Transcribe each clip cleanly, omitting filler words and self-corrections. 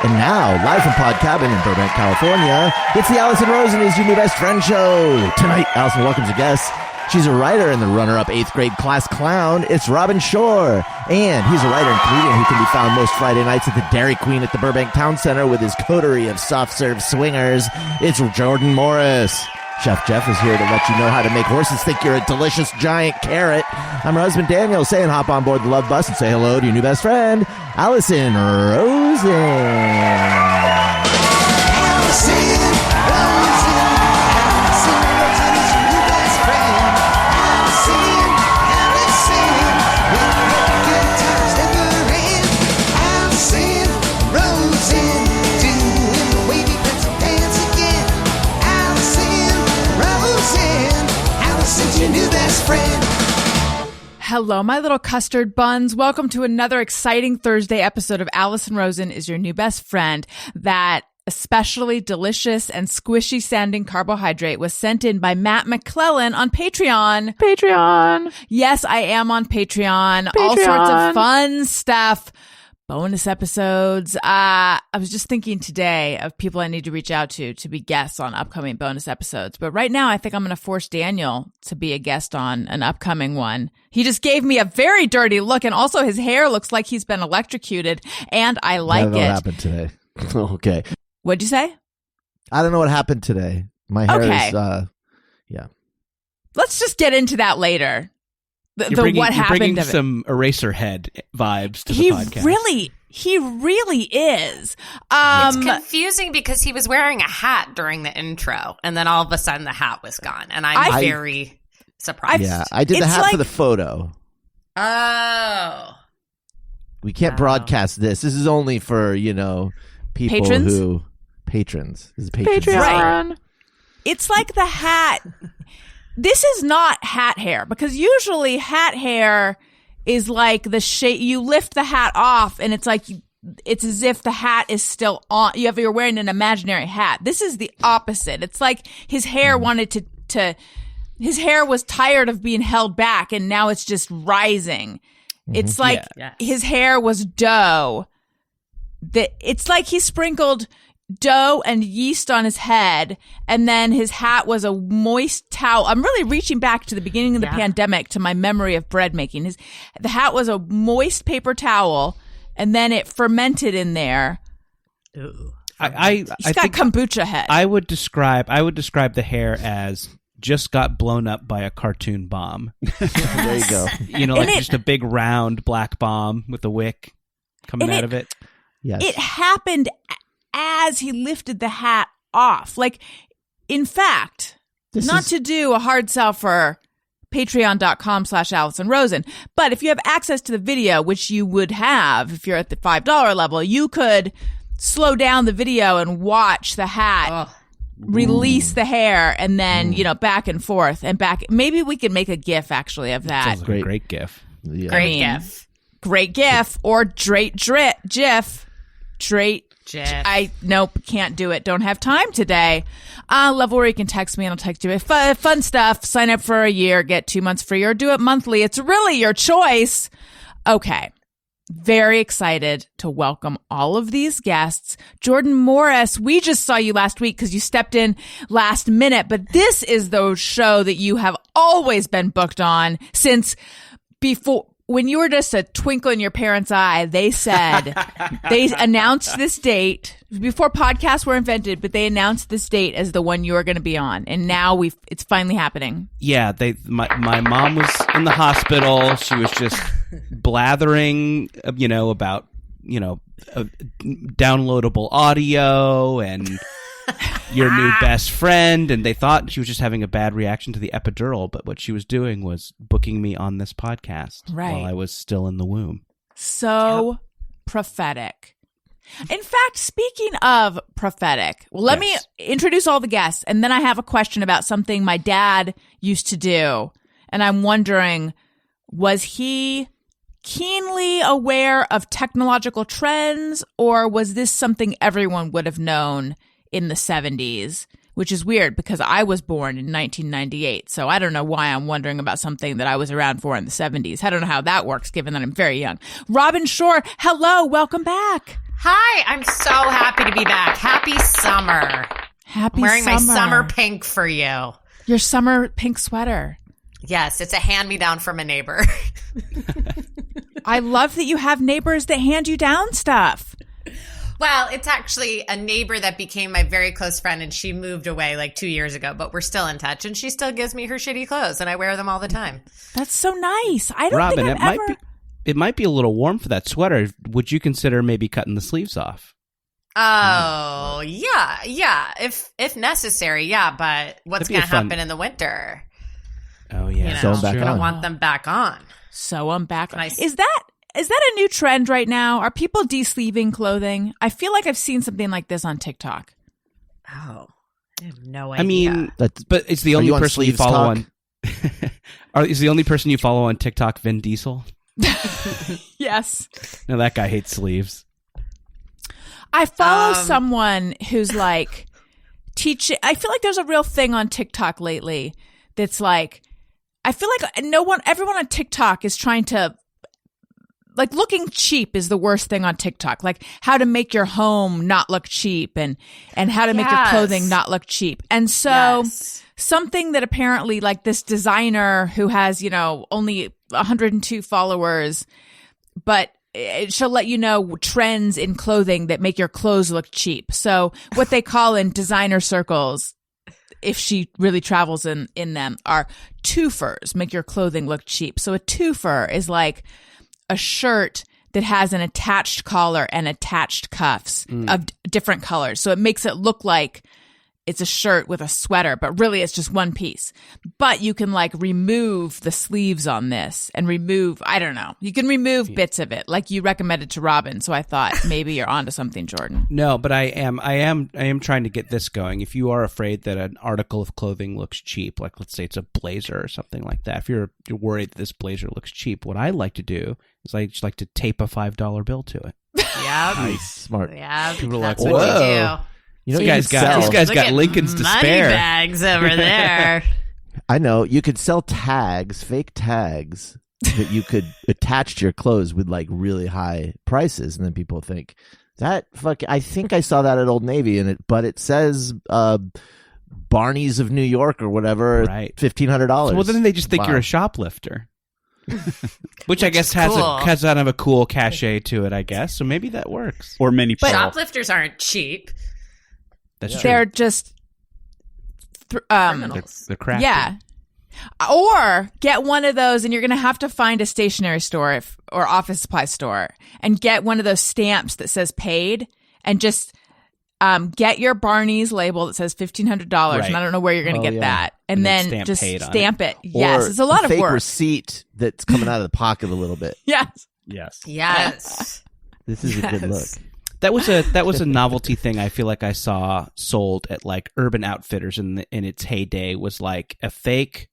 And now, live from Pod Cabin in Burbank, California, it's the Allison Rosen is Your New Best Friend show. Tonight, Allison welcomes a guest. She's a writer and the runner-up 8th grade class clown. It's Robin Shorr. And he's a writer and comedian who can be found most Friday nights at the Dairy Queen at the Burbank Town Center with his coterie of soft-serve swingers. It's Jordan Morris. Chef Jeff is here to let you know how to make horses think you're a delicious giant carrot. I'm her husband Daniel saying hop on board the love bus and say hello to your new best friend, Allison Rosen. Allison Rosen. Allison Rosen is your new best friend. Allison, when good times never end. Allison Rosen, doing the wavy pencil dance again. Allison's your new best friend. Hello, my little custard buns. Welcome to another exciting Thursday episode of Allison Rosen is Your New Best Friend. That especially delicious and squishy sounding carbohydrate was sent in by Matt McClellan on Patreon. Yes, I am on Patreon. All sorts of fun stuff. Bonus episodes. I was just thinking today of people I need to reach out to be guests on upcoming bonus episodes. But right now, I think I'm going to force Daniel to be a guest on an upcoming one. He just gave me a very dirty look, and also his hair looks like he's been electrocuted, and I like it. I don't know what happened today. Okay. What'd you say? I don't know what happened today. My hair is, yeah. Let's just get into that later. You're bringing some Eraserhead vibes to the podcast. He really is. It's confusing because he was wearing a hat during the intro, and then all of a sudden the hat was gone, and I'm very surprised. Yeah, I did the hat for the photo. Oh. We can't broadcast this. This is only for, people patrons? who... Patrons. This is patrons. Patreon. Right. It's like the hat... This is not hat hair, because usually hat hair is like the shape. You lift the hat off and it's like, it's as if the hat is still on. You're wearing an imaginary hat. This is the opposite. It's like his hair wanted his hair was tired of being held back and now it's just rising. It's like his hair was dough. It's like he sprinkled dough and yeast on his head, and then his hat was a moist towel. I'm really reaching back to the beginning of the pandemic to my memory of bread making. The hat was a moist paper towel, and then it fermented in there. Ooh. He's got kombucha head. I would describe the hair as just got blown up by a cartoon bomb. There you go. Just a big round black bomb with a wick coming out of it. Yes. It happened as he lifted the hat off. Like, in fact, to do a hard sell for patreon.com/Allison Rosen, but if you have access to the video, which you would have if you're at the $5 level, you could slow down the video and watch the hat release the hair, and then, back and forth and back. Maybe we could make a GIF actually of that. Sounds like a great GIF. Yeah. Great GIF or GIF. Jeff. Nope, can't do it. Don't have time today. Level where you can text me and I'll text you. Fun stuff. Sign up for a year, get 2 months free, or do it monthly. It's really your choice. Okay. Very excited to welcome all of these guests. Jordan Morris, we just saw you last week because you stepped in last minute, but this is the show that you have always been booked on since before. When you were just a twinkle in your parents' eye, they said, they announced this date before podcasts were invented, but they announced this date as the one you were going to be on. And now it's finally happening. Yeah. My mom was in the hospital. She was just blathering, about, downloadable audio and your new best friend, and they thought she was just having a bad reaction to the epidural, but what she was doing was booking me on this podcast while I was still in the womb. So prophetic. In fact, speaking of prophetic, let me introduce all the guests, and then I have a question about something my dad used to do, and I'm wondering, was he keenly aware of technological trends, or was this something everyone would have known in the 70s, which is weird because I was born in 1998. So I don't know why I'm wondering about something that I was around for in the 70s. I don't know how that works given that I'm very young. Robin Shorr, hello, welcome back. Hi, I'm so happy to be back. Happy summer. Happy I'm wearing summer. my summer pink for you. Your summer pink sweater. Yes, it's a hand-me-down from a neighbor. I love that you have neighbors that hand you down stuff. Well, it's actually a neighbor that became my very close friend, and she moved away like 2 years ago, but we're still in touch, and she still gives me her shitty clothes, and I wear them all the time. That's so nice. I don't Robin, think I've ever... it might be a little warm for that sweater. Would you consider maybe cutting the sleeves off? Oh, yeah. If necessary, yeah, but what's going to happen in the winter? Oh, yeah. Sew them back I don't on. want them back on. Sew them back on. Nice. Is that a new trend right now? Are people de-sleeving clothing? I feel like I've seen something like this on TikTok. Oh, I have no idea. I mean, but it's the only person you follow on. Is the only person you follow on TikTok Vin Diesel? Yes. No, that guy hates sleeves. I follow someone who's like teaching. I feel like there's a real thing on TikTok lately that's like, I feel like everyone on TikTok is trying to, like, looking cheap is the worst thing on TikTok. Like how to make your home not look cheap and how to make your clothing not look cheap. And so something that apparently, like, this designer who has, only 102 followers, but she'll let you know trends in clothing that make your clothes look cheap. So what they call in designer circles, if she really travels in them, are twofers, make your clothing look cheap. So a twofer is like a shirt that has an attached collar and attached cuffs of different colors. So it makes it look like it's a shirt with a sweater, but really it's just one piece. But you can like remove the sleeves on this and you can remove bits of it, like you recommended to Robin. So I thought maybe you're onto something, Jordan. No, but I am trying to get this going. If you are afraid that an article of clothing looks cheap, like let's say it's a blazer or something like that, if you're worried that this blazer looks cheap, what I like to do is I just like to tape a $5 bill to it. Yeah. Nice. Smart. Yeah. People are That's like, what whoa. you do. These guys got Lincolns to money spare. bags over there. I know. You could sell tags, fake tags, that you could attach to your clothes with like really high prices, and then people think I think I saw that at Old Navy, but it says Barney's of New York or whatever, right? $1,500. Well, then they just think you're a shoplifter. Which I guess has kind of a cool cachet to it, I guess. So maybe that works. Or many But shoplifters aren't cheap. That's true. They're just they're crafty. Yeah. Or get one of those, and you're going to have to find a stationery store or office supply store and get one of those stamps that says paid, and just get your Barney's label that says $1,500. Right. And I don't know where you're going to get that. And then just stamp it. Or it's a lot of fake work. Receipt that's coming out of the pocket a little bit. Yes. This is a good look. That was a novelty thing I feel like I saw sold at like Urban Outfitters in its heyday, was like a fake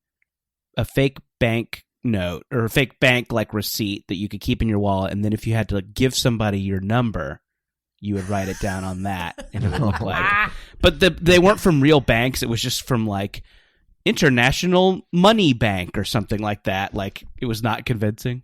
bank note or a fake bank like receipt that you could keep in your wallet, and then if you had to like give somebody your number, you would write it down on that, and it would look like. But they weren't from real banks; it was just from like International Money Bank or something like that. Like, it was not convincing.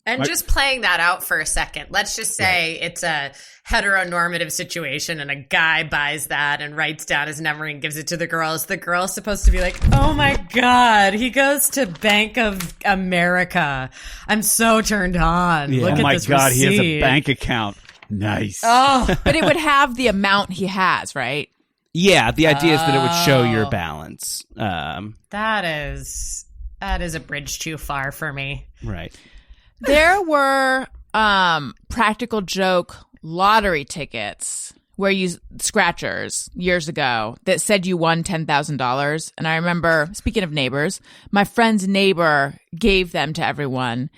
And just playing that out for a second, let's just say it's a heteronormative situation and a guy buys that and writes down his number and gives it to the girl. Is the girl supposed to be like, oh my God, he goes to Bank of America. I'm so turned on. Yeah. Look at Oh my this God, receipt. he has a bank account. Nice. Oh, But it would have the amount he has, right? Yeah, the idea is that it would show your balance. that is a bridge too far for me. Right. There were practical joke lottery tickets where you scratchers years ago that said you won $10,000. And I remember, speaking of neighbors, my friend's neighbor gave them to everyone.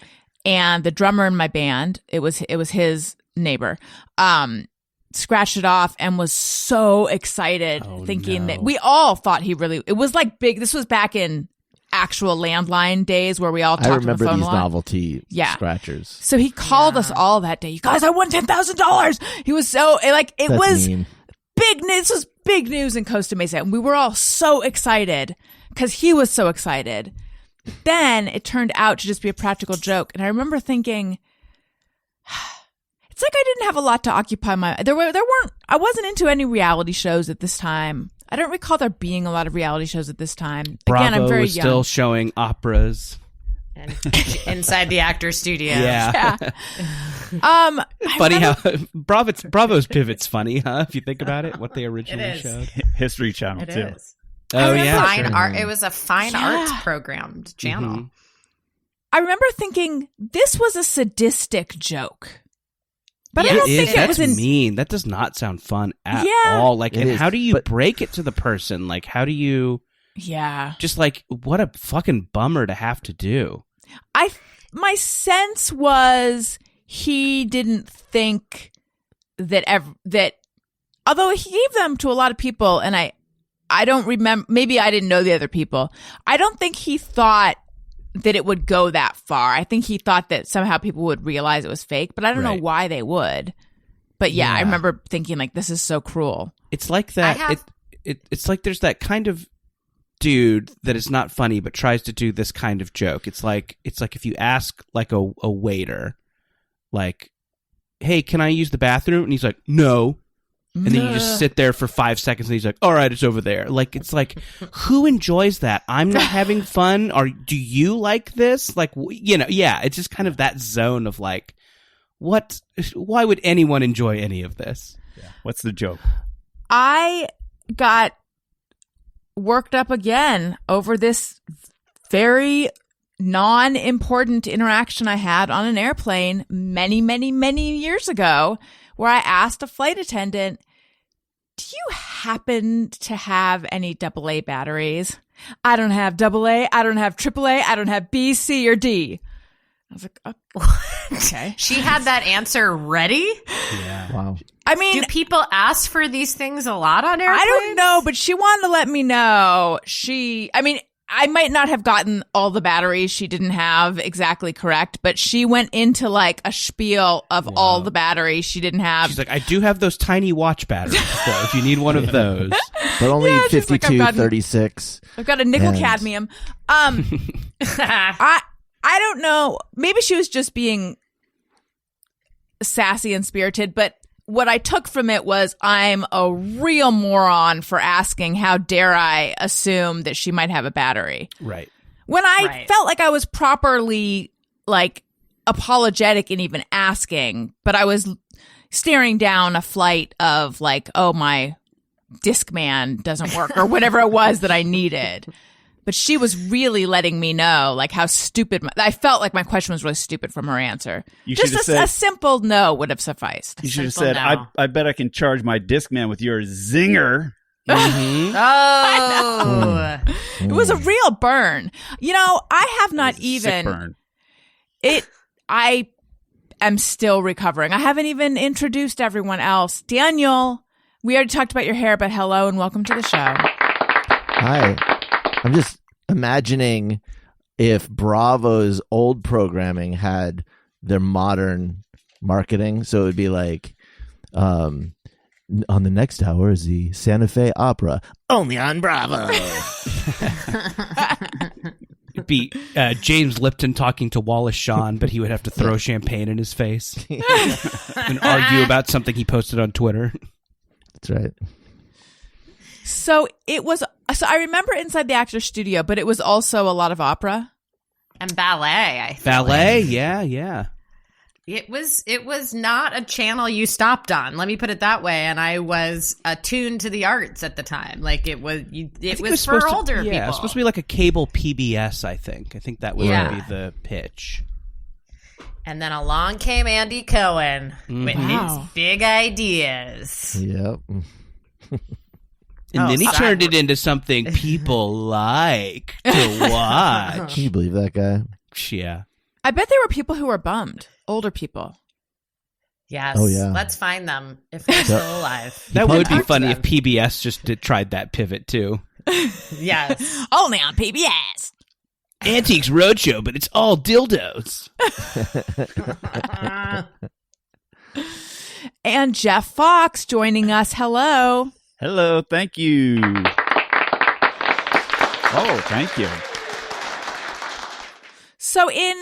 And the drummer in my band, it was his neighbor, scratched it off and was so excited, thinking that we all thought it was like big. This was back in actual landline days where we all talked on the phone. I remember these a lot. novelty scratchers. So he called us all that day. You guys, I won $10,000. He was so like, it That's was mean. big news. This was big news in Costa Mesa. And we were all so excited because he was so excited. Then it turned out to just be a practical joke. And I remember thinking, It's like I didn't have a lot to occupy I wasn't into any reality shows at this time. I don't recall there being a lot of reality shows at this time. Bravo Again, I'm very was young. still showing operas. And inside the actor studio. Yeah. Funny how Bravo's pivot's funny, huh? If you think about it, what they originally showed. History Channel It too. is. Oh yeah, Fine art. It was a fine arts programmed channel. Mm-hmm. I remember thinking this was a sadistic joke. But I Yes, don't think it was that's mean. That does not sound fun at Yeah. all. Like, It and is, how do you but- break it to the person? Like, how do you just like, what a fucking bummer to have to do. My sense was he didn't think that although he gave them to a lot of people, and I don't remember, maybe I didn't know the other people. I don't think he thought that it would go that far. I think he thought that somehow people would realize it was fake, but I don't know why they would. But yeah, I remember thinking like, this is so cruel. It's like that. It's like there's that kind of dude that is not funny but tries to do this kind of joke. It's like if you ask like a waiter, like, "Hey, can I use the bathroom?" and he's like, "No." And then you just sit there for 5 seconds and he's like, "All right, it's over there." Like, it's like, who enjoys that? I'm not having fun. Or do you like this? Like, it's just kind of that zone of like, why would anyone enjoy any of this? Yeah. What's the joke? I got worked up again over this very non-important interaction I had on an airplane many, many, many years ago, where I asked a flight attendant, "Do you happen to have any AA batteries?" "I don't have AA, I don't have AAA, I don't have B, C, or D." I was like, okay. She had that answer ready? Yeah. Wow. I mean, Do people ask for these things a lot on airplanes? I don't know, but she wanted to let me know. I might not have gotten all the batteries she didn't have exactly correct, but she went into like a spiel of all the batteries she didn't have. She's like, "I do have those tiny watch batteries, though, if you need one of those." But only she's like, 52, 36. I've got a nickel And- cadmium. I don't know. Maybe she was just being sassy and spirited, but what I took from it was I'm a real moron for asking, how dare I assume that she might have a battery. Right. When I felt like I was properly like apologetic in even asking, but I was staring down a flight of like, oh, my Discman doesn't work or whatever it was that I needed. But she was really letting me know like how stupid I felt like my question was really stupid from her answer. You Just should've said- a simple no would have sufficed. You should have Simple said, no. I bet I can charge my Discman with your zinger. Mm-hmm. Oh. It was a real burn. You know, I have not Sick even burn. I am still recovering. I haven't even introduced everyone else. Daniel, we already talked about your hair, but hello and welcome to the show. Hi. I'm just imagining if Bravo's old programming had their modern marketing. So it would be like, on the next hour is the Santa Fe Opera, only on Bravo. It'd be James Lipton talking to Wallace Shawn, but he would have to throw champagne in his face and argue about something he posted on Twitter. That's right. So I remember Inside the Actors Studio, but it was also a lot of opera. And ballet, I feel Ballet, like. yeah. It was not a channel you stopped on. Let me put it that way. And I was attuned to the arts at the time. Like it was for supposed to- older people. Yeah, it's supposed to be like a cable PBS, I think. I think that would be the pitch. And then along came Andy Cohen with Wow. his big ideas. Yep. And then he sorry. turned it into something people like to watch. Can you believe that guy? Yeah. I bet there were people who were bummed, older people. Yes. Oh, yeah. Let's find them if they're still alive. That would be talk to funny if them. PBS just tried that pivot too. Yes. Only on PBS. Antiques Roadshow, but it's all dildos. And Jeff Fox joining us. Hello. Hello, thank you. Oh, thank you. So in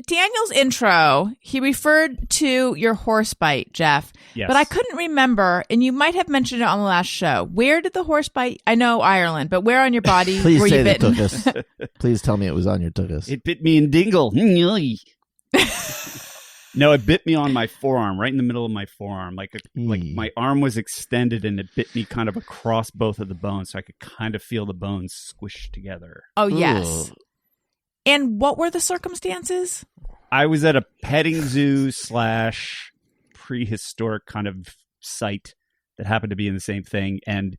Daniel's intro, he referred to your horse bite, Jeff. Yes. But I couldn't remember, and you might have mentioned it on the last show. Where did the horse bite? I know Ireland, but where on your body Please were say you the bitten? tuchus. Please tell me it was on your tuchus. It bit me in dingle. No, it bit me on my forearm, right in the middle of my forearm. Like my arm was extended and it bit me kind of across both of the bones, so I could kind of feel the bones squished together. Oh, yes. Ugh. And what were the circumstances? I was at a petting zoo / prehistoric kind of site that happened to be in the same thing. And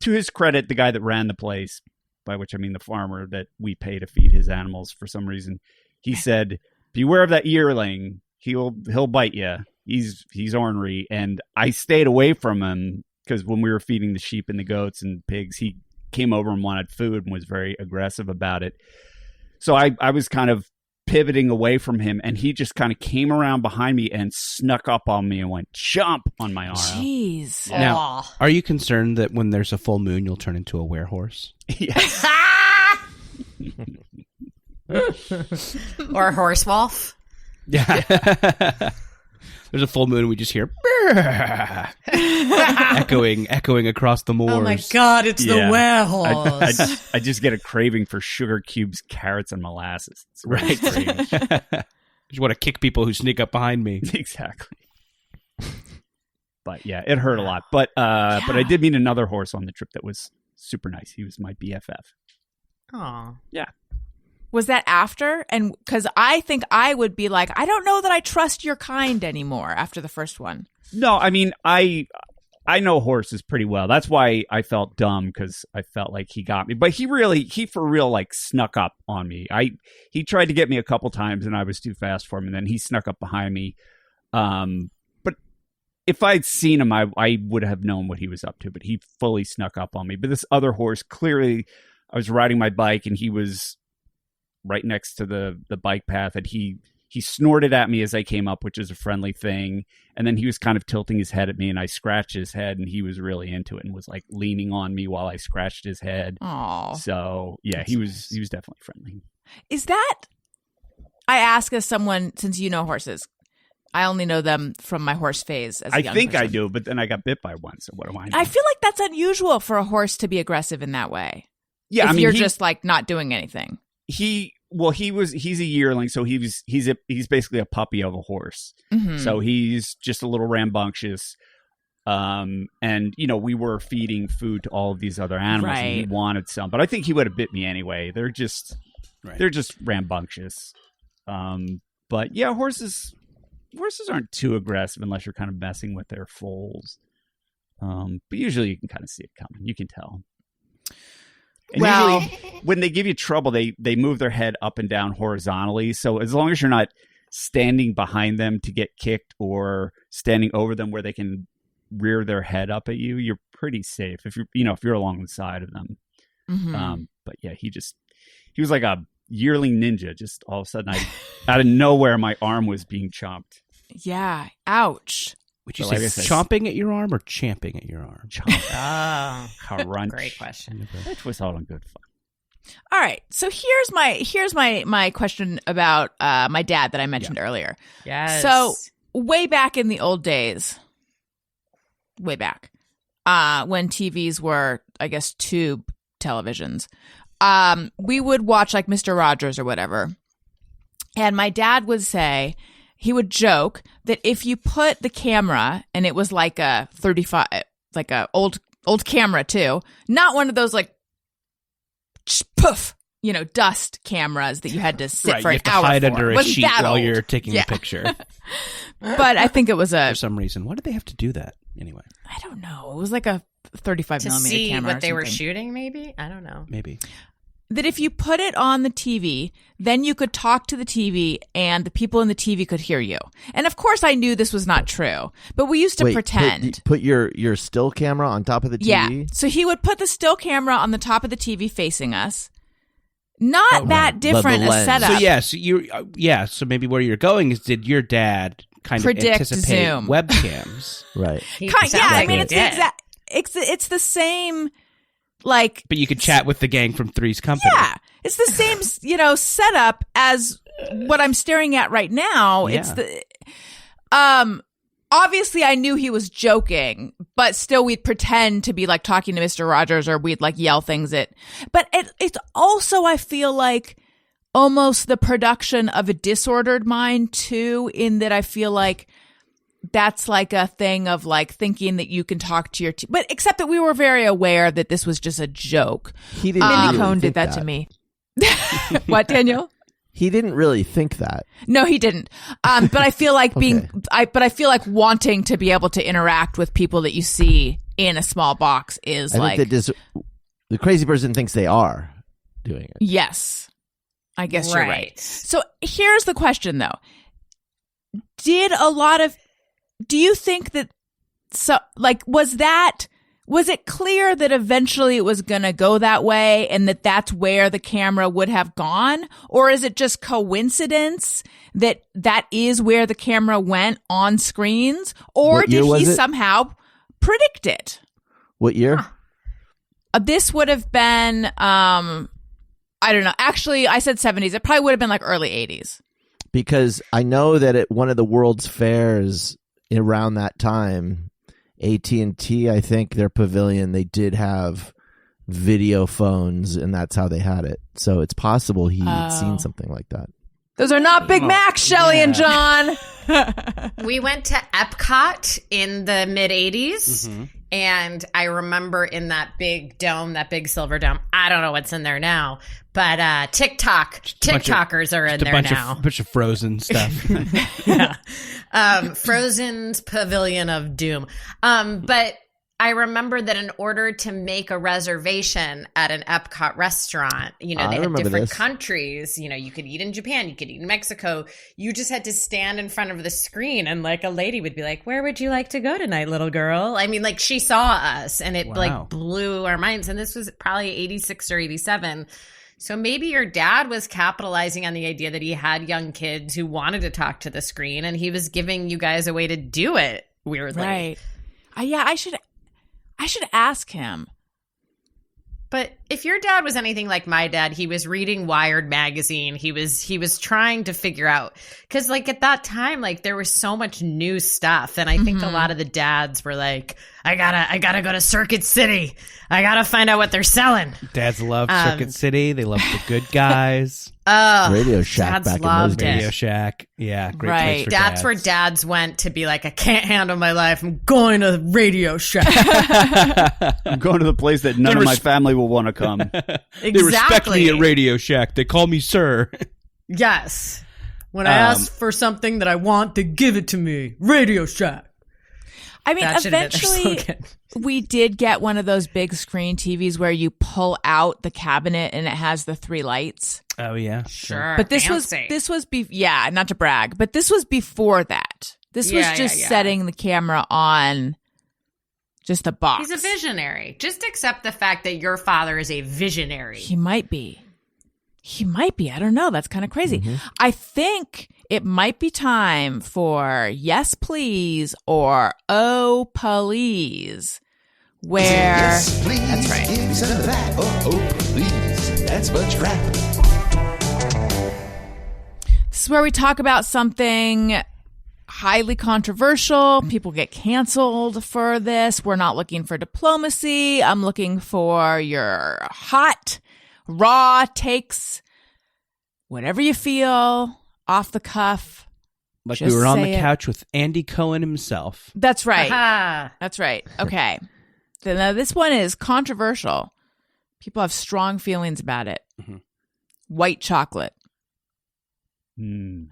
to his credit, the guy that ran the place, by which I mean the farmer that we pay to feed his animals for some reason, he said, beware of that yearling. He'll bite you. He's ornery. And I stayed away from him because when we were feeding the sheep and the goats and pigs, he came over and wanted food and was very aggressive about it. So I was kind of pivoting away from him, and he just kind of came around behind me and snuck up on me and went jump on my arm. Jeez. Yeah. Now, are you concerned that when there's a full moon, you'll turn into a werehorse? Yes. Or a horse wolf. Yeah. There's a full moon and we just hear echoing across the moors. Oh my God, it's the Yeah. werehorse. I just get a craving for sugar cubes, carrots, and molasses. It's really strange. Just want to kick people who sneak up behind me. Exactly. But yeah, it hurt a lot. But I did meet another horse on the trip that was super nice. He was my BFF. Aw. Yeah. Was that after? And because I think I would be like, I don't know that I trust your kind anymore after the first one. No, I mean, I know horses pretty well. That's why I felt dumb, because I felt like he got me. But he for real like snuck up on me. He tried to get me a couple times and I was too fast for him, and then he snuck up behind me. But if I'd seen him, I would have known what he was up to. But he fully snuck up on me. But this other horse, clearly, I was riding my bike and he was right next to the bike path, and he snorted at me as I came up, which is a friendly thing. And then he was kind of tilting his head at me, and I scratched his head, and he was really into it and was like leaning on me while I scratched his head. Oh, So yeah, he was definitely friendly. is that? I ask as someone, since you know horses, I only know them from my horse phase. As a I young think I person. do, but then I got bit by one. So what do I know? I feel like that's unusual for a horse to be aggressive in that way. Yeah, if I mean, you're just like not doing anything. he's a yearling, so he's basically a puppy of a horse. Mhm. So he's just a little rambunctious. And we were feeding food to all of these other animals, and he Right. wanted some, but I think he would have bit me anyway. They're just rambunctious. But yeah, horses aren't too aggressive unless you're kind of messing with their foals. But usually you can kind of see it coming. You can tell. And Well- usually when they give you trouble, they move their head up and down horizontally. So as long as you're not standing behind them to get kicked or standing over them where they can rear their head up at you, you're pretty safe if you're along the side of them. Mhm. But yeah, he was like a yearling ninja. Just all of a sudden, out of nowhere, my arm was being chomped. Yeah. Ouch. Would you So say like I said- chomping at your arm or champing at your arm? Chomp. Oh, Crunch. great question. Which was all in good fun. All right. So here's my question about my dad that I mentioned earlier. Yes. So way back in the old days, when TVs were, I guess, tube televisions, we would watch like Mr. Rogers or whatever. And my dad would say, he would joke that if you put the camera, and it was like a 35, like a old camera too, not one of those like poof, dust cameras that you had to sit Right, for you an have to hour hide for. under a Wasn't sheet that while old. you're taking Yeah. a picture. But I think it was For some reason. Why did they have to do that anyway? I don't know. It was like a 35 to millimeter see camera. what they were something. shooting, maybe? I don't know. Maybe. That if you put it on the TV, then you could talk to the TV and the people in the TV could hear you. And of course I knew this was not true, but we used to Wait, pretend. Put your still camera on top of the TV? Yeah. So he would put the still camera on the top of the TV facing us. Not that different a lens. setup. So so maybe where you're going is, did your dad kind Predict of anticipate Zoom. webcams? Right. He Yeah, sounds I like mean he it's did. the exact. It's the same. Like But you could chat with the gang from Three's Company. yeah, it's the same setup as what I'm staring at right now. Yeah. It's the obviously I knew he was joking, but still we'd pretend to be like talking to Mr. Rogers, or we'd like yell things at. But it's also, I feel like, almost the production of a disordered mind too, in that I feel like that's like a thing of like thinking that you can talk to your but except that we were very aware that this was just a joke. He didn't Mindy really Cohn think did that to me. What, Daniel? He didn't really think that. No, he didn't. But I feel like but I feel like wanting to be able to interact with people that you see in a small box is I like think that the crazy person thinks they are doing it. Yes. I guess you're right. So here's the question though. Do you think that was it clear that eventually it was going to go that way and that that's where the camera would have gone? Or is it just coincidence that that is where the camera went on screens? Or did he somehow predict it? What year? This would have been, I don't know. Actually, I said 70s. It probably would have been like early 80s. Because I know that at one of the World's Fairs around that time, AT&T, I think their pavilion, they did have video phones, and that's how they had it. So it's possible he'd seen something like that. Those are not Big Macs, Shelley and John. We went to Epcot in the mid 80s, and I remember in that big dome, that big silver dome. I don't know what's in there now, but TikTokers are in there now. A bunch of Frozen stuff. Yeah. Frozen's Pavilion of Doom. But I remember that in order to make a reservation at an Epcot restaurant, they had different countries. You could eat in Japan, you could eat in Mexico. You just had to stand in front of the screen, and like a lady would be like, "Where would you like to go tonight, little girl?" I mean, like she saw us, and it like blew our minds. And this was probably 86 or 87. So maybe your dad was capitalizing on the idea that he had young kids who wanted to talk to the screen, and he was giving you guys a way to do it, weirdly. Right. Yeah, I should ask him. But if your dad was anything like my dad, he was reading Wired magazine. He was trying to figure out, because like at that time, like there was so much new stuff, and I think a lot of the dads were like, I gotta go to Circuit City. I gotta find out what they're selling. Dads love Circuit City. They love The Good Guys. Radio Shack back in those days. Radio Shack. Yeah, great place for That's dads. where dads went to be like, I can't handle my life. I'm going to Radio Shack. I'm going to the place that none of my family will want to come. Exactly. They respect me at Radio Shack. They call me sir. Yes. When I ask for something that I want, they give it to me. Radio Shack. I mean, eventually we did get one of those big screen TVs where you pull out the cabinet and it has the 3 lights. Oh yeah, sure. But this was not to brag, but this was before that. This was just setting the camera on just the box. He's a visionary. Just accept the fact that your father is a visionary. He might be. I don't know. That's kind of crazy. I think it might be time for Yes Please or Oh Puhleeze, where yes, please, that's right. Give me some of that. Oh, please. That's much crap. This is where we talk about something highly controversial. People get canceled for this. We're not looking for diplomacy. I'm looking for your hot, raw takes, whatever you feel, off the cuff. Like we were on the couch with Andy Cohen himself. That's right. Aha. That's right. Okay. So now this one is controversial. People have strong feelings about it. White chocolate.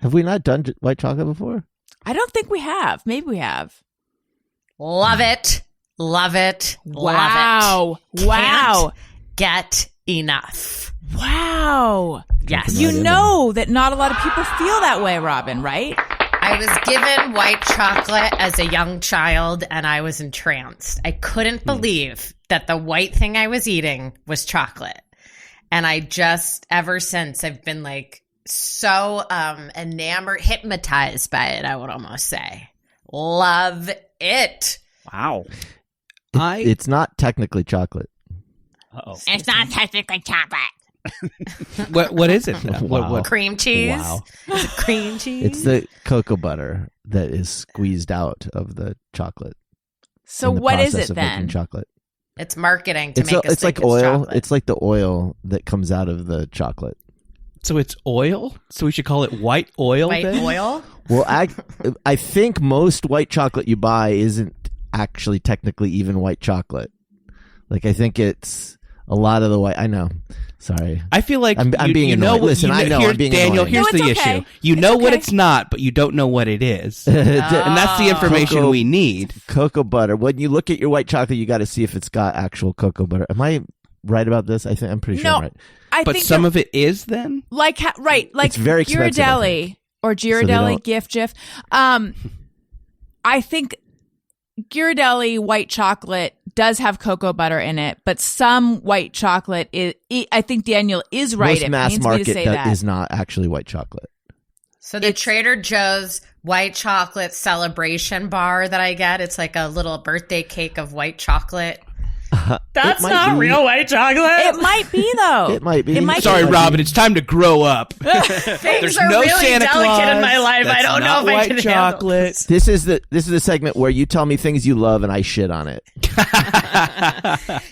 Have we not done white chocolate before? I don't think we have. Maybe we have. Love it. Love it. Wow. Love it. Wow. Can't get enough. Wow. Yes. You know that not a lot of people feel that way, Robin, right? I was given white chocolate as a young child, and I was entranced. I couldn't believe that the white thing I was eating was chocolate. And I just, ever since, I've been like so enamored, hypnotized by it, I would almost say. Love it. Wow. It's not technically chocolate. Uh-oh. It's not technically chocolate. What is it? Wow. Cream cheese. Wow. Is it cream cheese? It's the cocoa butter that is squeezed out of the chocolate. So in the what is process it of making then? chocolate. It's marketing to It's make us it's think like oil. chocolate. It's like the oil that comes out of the chocolate. So it's oil? So we should call it white oil white then? oil. Well, I think most white chocolate you buy isn't actually technically even white chocolate. Like I think it's a lot of the white. I know. Sorry. I feel like I'm being annoying. Listen, I know I'm being Daniel, annoying. here's No, the it's okay. issue. You It's know what okay. it's not, but you don't know what it is. And that's the information Cocoa- we need. Cocoa butter. When you look at your white chocolate, you got to see if it's got actual cocoa butter. Am I right about this? I'm pretty sure No. I'm right. I But think some you're- of it is then? like like It's very expensive, I Ghirardelli or they Ghirardelli don't- GIF. I think Ghirardelli white chocolate does have cocoa butter in it, but some white chocolate I think Daniel is right. Most It mass pains me to market say that. is not actually white chocolate. So the Trader Joe's white chocolate celebration bar that I get, it's like a little birthday cake of white chocolate. That's might not be. real white chocolate. It might be though. It might be. It might Sorry, be. Robin, it's time to grow up. Things There's are no really Santa delicate Claus. in my life. I That's don't know not if I white can handle chocolate. This is the segment where you tell me things you love and I shit on it.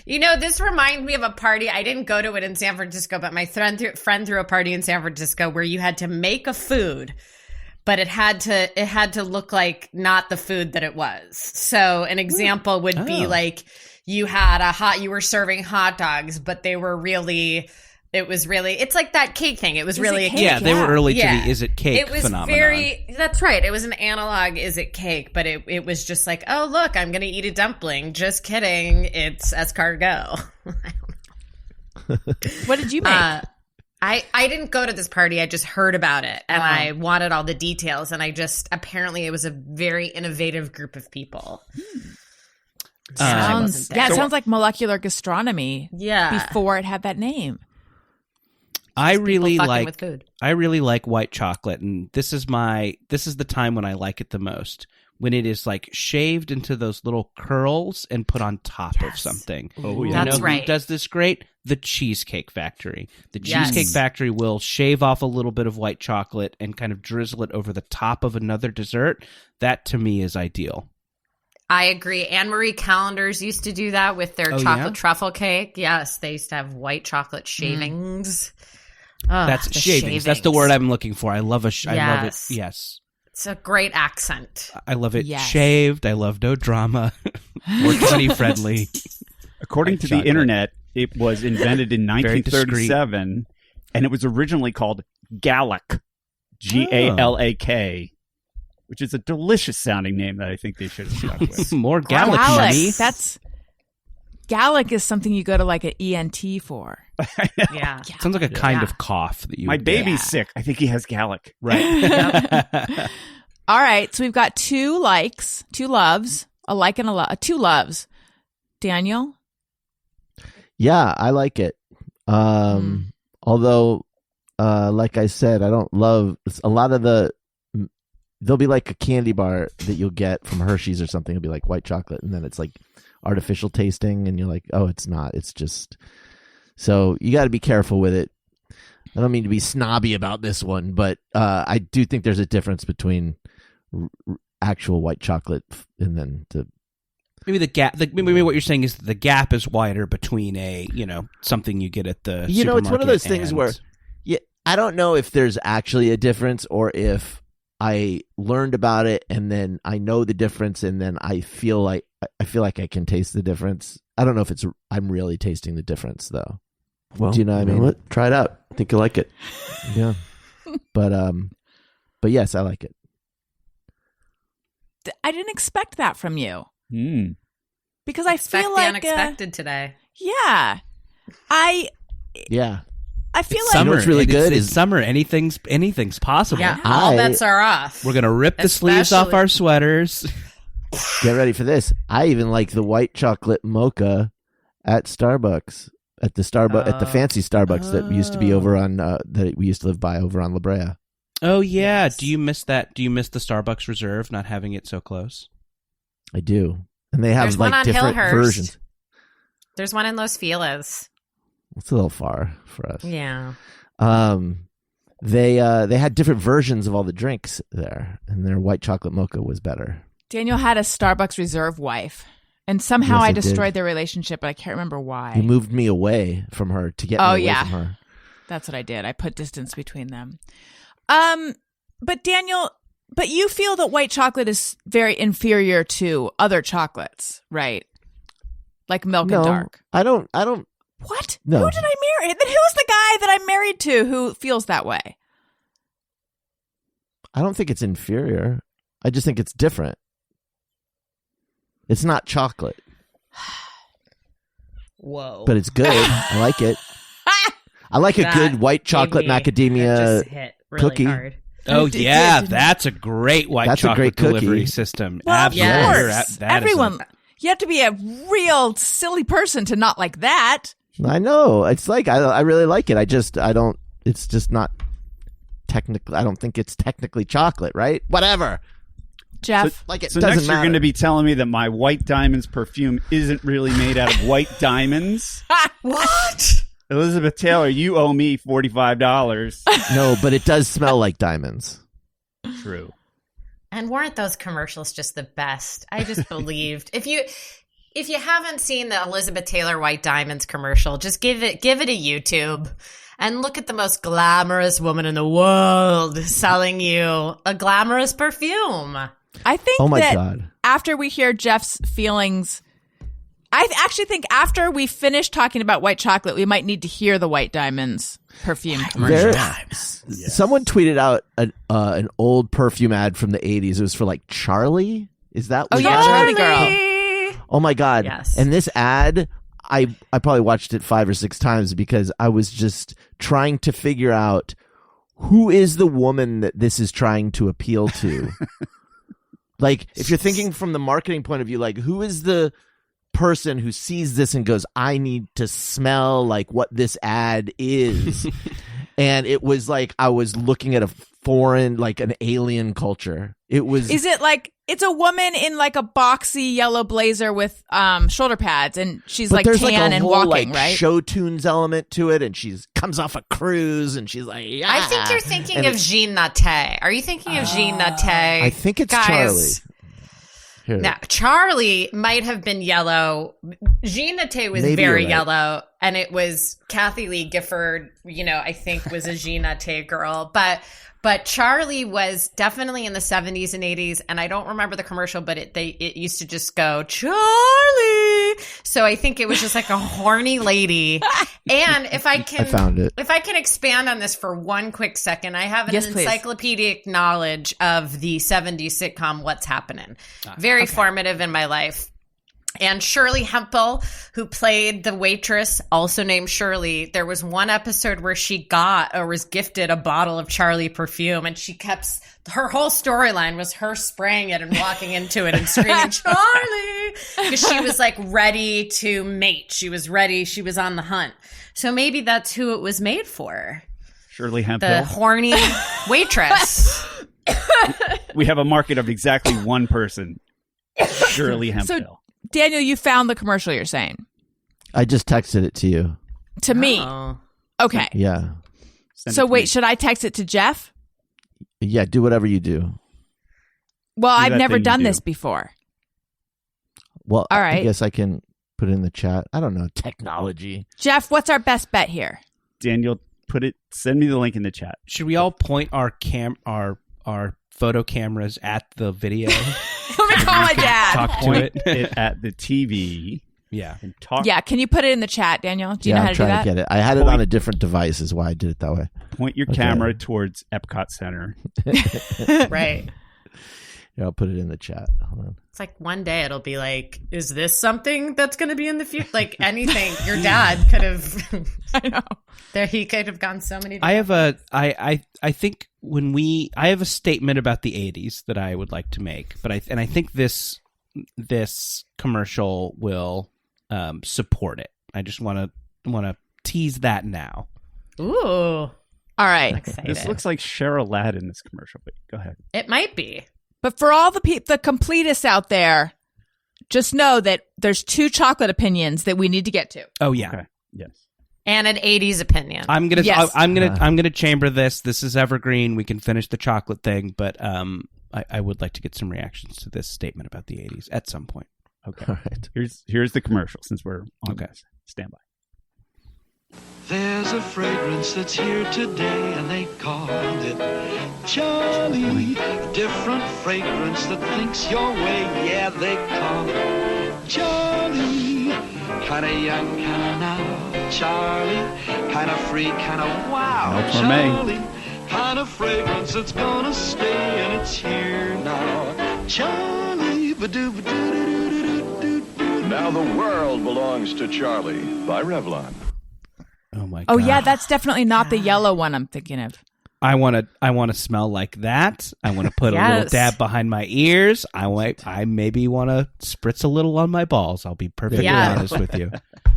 You know, this reminds me of a party. I didn't go to it in San Francisco, but my friend threw a party in San Francisco where you had to make a food, but it had to look like not the food that it was. So an example would be like you were serving hot dogs, but it's like that cake thing. It was really a cake? cake. Yeah, they were early Yeah. to the is it cake It was phenomenon. that's right. It was an analog is it cake, but it was just like, oh, look, I'm going to eat a dumpling. Just kidding. It's escargot. What did you make? I didn't go to this party. I just heard about it and I wanted all the details. And apparently it was a very innovative group of people. it sounds like molecular gastronomy. Yeah. Before it had that name. I really fucking with food. like white chocolate, and this is the time when I like it the most. When it is like shaved into those little curls and put on top of something. Oh, You yeah. That's know who right. does this great? The Cheesecake Factory. The Yes. Cheesecake Factory will shave off a little bit of white chocolate and kind of drizzle it over the top of another dessert. That to me is ideal. I agree. Anne Marie Callender's used to do that with their Oh, chocolate yeah? truffle cake. Yes, they used to have white chocolate shavings. That's the shavings. That's the word I'm looking for. I love I love it. Yes. Yes. It's a great accent. I love it Yes. shaved. I love no drama. More funny friendly. According White to chocolate. the internet, it was invented in Very discreet. 1937, and it was originally called Gallic, Galak, which is a delicious sounding name that I think they should have stuck with. More Gallic money. Gallic is something you go to like an ENT for. Yeah. Sounds like a kind Yeah. of cough that you My would get. baby's sick. I think he has Gallic. Right. All right, so we've got 2 likes, 2 loves, a like and a love, 2 loves. Daniel? Yeah, I like it. Although, like I said, I don't love a lot of there'll be like a candy bar that you'll get from Hershey's or something. It'll be like white chocolate, and then it's like artificial tasting, and you're like, oh, it's not. It's just. So you got to be careful with it. I don't mean to be snobby about this one, but I do think there's a difference between actual white chocolate and then Maybe the gap. Maybe what you're saying is the gap is wider between something you get at the. it's one of those supermarket things and- where I don't know if there's actually a difference or if I learned about it and then I know the difference and then I feel like I can taste the difference. I don't know if I'm really tasting the difference though. Well, Do you know what I mean? What? Try it out. I think you'll like it. Yeah. But yes, I like it. I didn't expect that from you Mm. because I Expect feel the like unexpected today. yeah, I Yeah. feel It's like summer. what's really good it's is- summer. Anything's possible. Yeah, all bets are off. We're gonna rip the sleeves off Especially- our sweaters. Get ready for this. I even like the white chocolate mocha at Starbucks. At the fancy Starbucks that used to be over on that we used to live by over on La Brea. Oh yeah. Yes. Do you miss that? Do you miss the Starbucks Reserve not having it so close? I do. And they have There's one like on different Hillhurst. versions. There's one in Los Feliz. It's a little far for us. Yeah. They had different versions of all the drinks there, and their white chocolate mocha was better. Daniel had a Starbucks Reserve wife, and somehow Yes, I I did. destroyed their relationship, but I can't remember why. You moved me away from her to get me away from her. That's what I did. I put distance between them. But Daniel, but you feel that white chocolate is very inferior to other chocolates, right? Like milk and dark. I don't. What? No. Who did I marry? Then who's the guy that I'm married to who feels that way? I don't think it's inferior. I just think it's different. It's not chocolate. Whoa. But it's good. I like it. I like a That good white chocolate that macadamia just hit really cookie. hard. Oh It yeah, did. that's a great white That's a chocolate great cookie. delivery system. Well, Absolutely. of course. You're that is Everyone, you have to be a real silly person to not like that. I know. It's like I really like it. I don't. It's just not technically. I don't think it's technically chocolate, right? Whatever. Jeff, Like it So doesn't next you're matter. going to be telling me that my White Diamonds perfume isn't really made out of white diamonds? What? Elizabeth Taylor, you owe me $45. No, but it does smell like diamonds. True. And weren't those commercials just the best? I just believed. If you haven't seen the Elizabeth Taylor White Diamonds commercial, just give it a YouTube and look at the most glamorous woman in the world selling you a glamorous perfume. I think Oh my that God. after we hear Jeff's feelings, I actually think after we finish talking about white chocolate, we might need to hear the White Diamonds perfume commercial. Someone tweeted out an old perfume ad from the 80s. It was for like Charlie. Is that? Oh, was yeah, that Charlie it? Girl. Oh my God. Yes. And this ad, I probably watched it 5 or 6 times because I was just trying to figure out who is the woman that this is trying to appeal to. Like, if you're thinking from the marketing point of view, like, who is the person who sees this and goes, I need to smell like what this ad is? And it was like I was looking at a foreign, like an alien culture. It was. Is it like it's a woman in like a boxy yellow blazer with shoulder pads, and she's But like there's tan like a and whole walking, like right? show tunes element to it, and she's comes off a cruise, and she's like, yeah. I think you're thinking And of it's- Jean Naté. Are you thinking of Jean Naté? I think it's Guys, Charlie. Here. Now, Charlie might have been yellow. Jean Naté was Maybe very you're right. yellow, and it was Kathy Lee Gifford, I think was a Jean Naté girl. But Charlie was definitely in the 70s and 80s, and I don't remember the commercial, but it used to just go, Charlie! So I think it was just like a horny lady. And if I can... I found it. If I can expand on this for one quick second, I have an Yes, please. encyclopedic knowledge of the 70s sitcom What's Happening. Very formative in my life. And Shirley Hemphill, who played the waitress, also named Shirley, there was one episode where she got or was gifted a bottle of Charlie perfume, and she kept, her whole storyline was her spraying it and walking into it and screaming, Charlie! Because she was like ready to mate. She was ready. She was on the hunt. So maybe that's who it was made for. Shirley Hemphill. The horny waitress. We have a market of exactly one person. Shirley Hemphill. Daniel, you found the commercial you're saying. I just texted it to you. To me. Oh. Okay. Yeah. Send it So to wait, me. should I text it to Jeff? Yeah, do whatever you do. Well, Do I've that never thing you done do. this before. Well, All I right. guess I can put it in the chat. I don't know. Technology. Jeff, what's our best bet here? Daniel, send me the link in the chat. Should we all point our photo cameras at the video? Let me call my dad. Talk to Point it. it at the TV Yeah. and talk. Yeah, can you put it in the chat, Daniel? Do you know how I'm to do trying that? to get it. I had it on a different device is why I did it that way. Point your Okay. camera towards Epcot Center. Right. Yeah, I'll put it in the chat. Hold on. It's like one day it'll be like, is this something that's going to be in the future? Like anything. Your dad could have. I know. There, he could have gone so many. I have I think I have a statement about the 80s that I would like to make, but I think this commercial will support it. I just want to tease that now. Ooh, All right. excited. This looks like Cheryl Ladd in this commercial, but go ahead. It might be. But for all the completists out there, just know that there's 2 chocolate opinions that we need to get to. Oh yeah. Okay. Yes. And an 80s opinion. I'm gonna Yes. I'm gonna chamber this. This is evergreen. We can finish the chocolate thing, but I would like to get some reactions to this statement about the 80s at some point. Okay. All right. Here's the commercial since we're on Okay. this. Stand by. There's a fragrance that's here today, and they call it Charlie. A different fragrance that thinks your way, yeah, they call it Charlie. Kinda young, kinda now, Charlie. Kinda free, kinda wow, Melt for May. Charlie. Kind of fragrance that's gonna stay, and it's here now, Charlie. Ba-doo-ba-doo-doo-doo-doo-doo. Now the world belongs to Charlie by Revlon. Oh my god. Oh yeah, that's definitely not the yellow one I'm thinking of. I want to smell like that. I want to put a little Yes. dab behind my ears. I maybe want to spritz a little on my balls. I'll be perfectly Yeah. honest with you.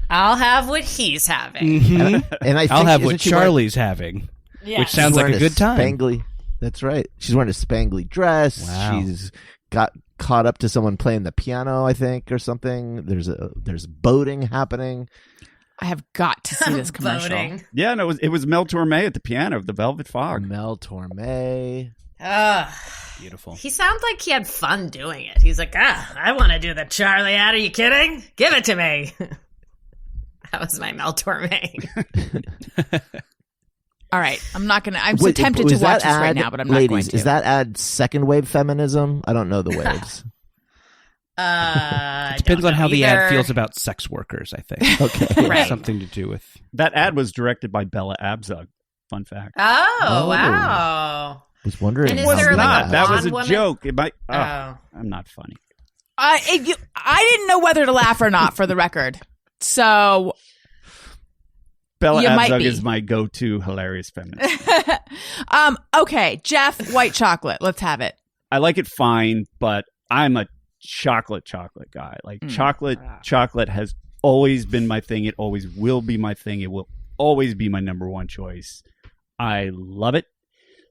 I'll have what he's having. Mhm. And I think, I'll have isn't what she wearing- Charlie's having, Yes. which sounds she's like a wearing good time. Spangly. That's right. She's wearing a spangly dress. Wow. She's got caught up to someone playing the piano, I think, or something. There's boating happening. I have got to see this commercial. Voting. Yeah, no, it was Mel Torme at the piano, the Velvet Fog. Mel Torme. Ugh. Beautiful. He sounds like he had fun doing it. He's like, I want to do the Charlie ad. Are you kidding? Give it to me. That was my Mel Torme. All right, I'm so Wait, tempted was to watch that this right ad- now, but I'm not ladies, going to. is that ad second wave feminism? I don't know the waves. I Depends don't on how know the either. ad feels about sex workers, I think. Okay. Right. Something to do with. That ad was directed by Bella Abzug. Fun fact. Oh, Oh. wow. Was wondering. And is how there, that like, Not. a That was a blonde woman? joke. It might. Oh. I'm not funny. I didn't know whether to laugh or not, for the record. So Bella You might Abzug be. is my go-to hilarious feminist. okay, Jeff, white chocolate. Let's have it. I like it fine, but I'm a chocolate guy. Like chocolate has always been my thing. It always will be my thing. It will always be my number one choice. I love it.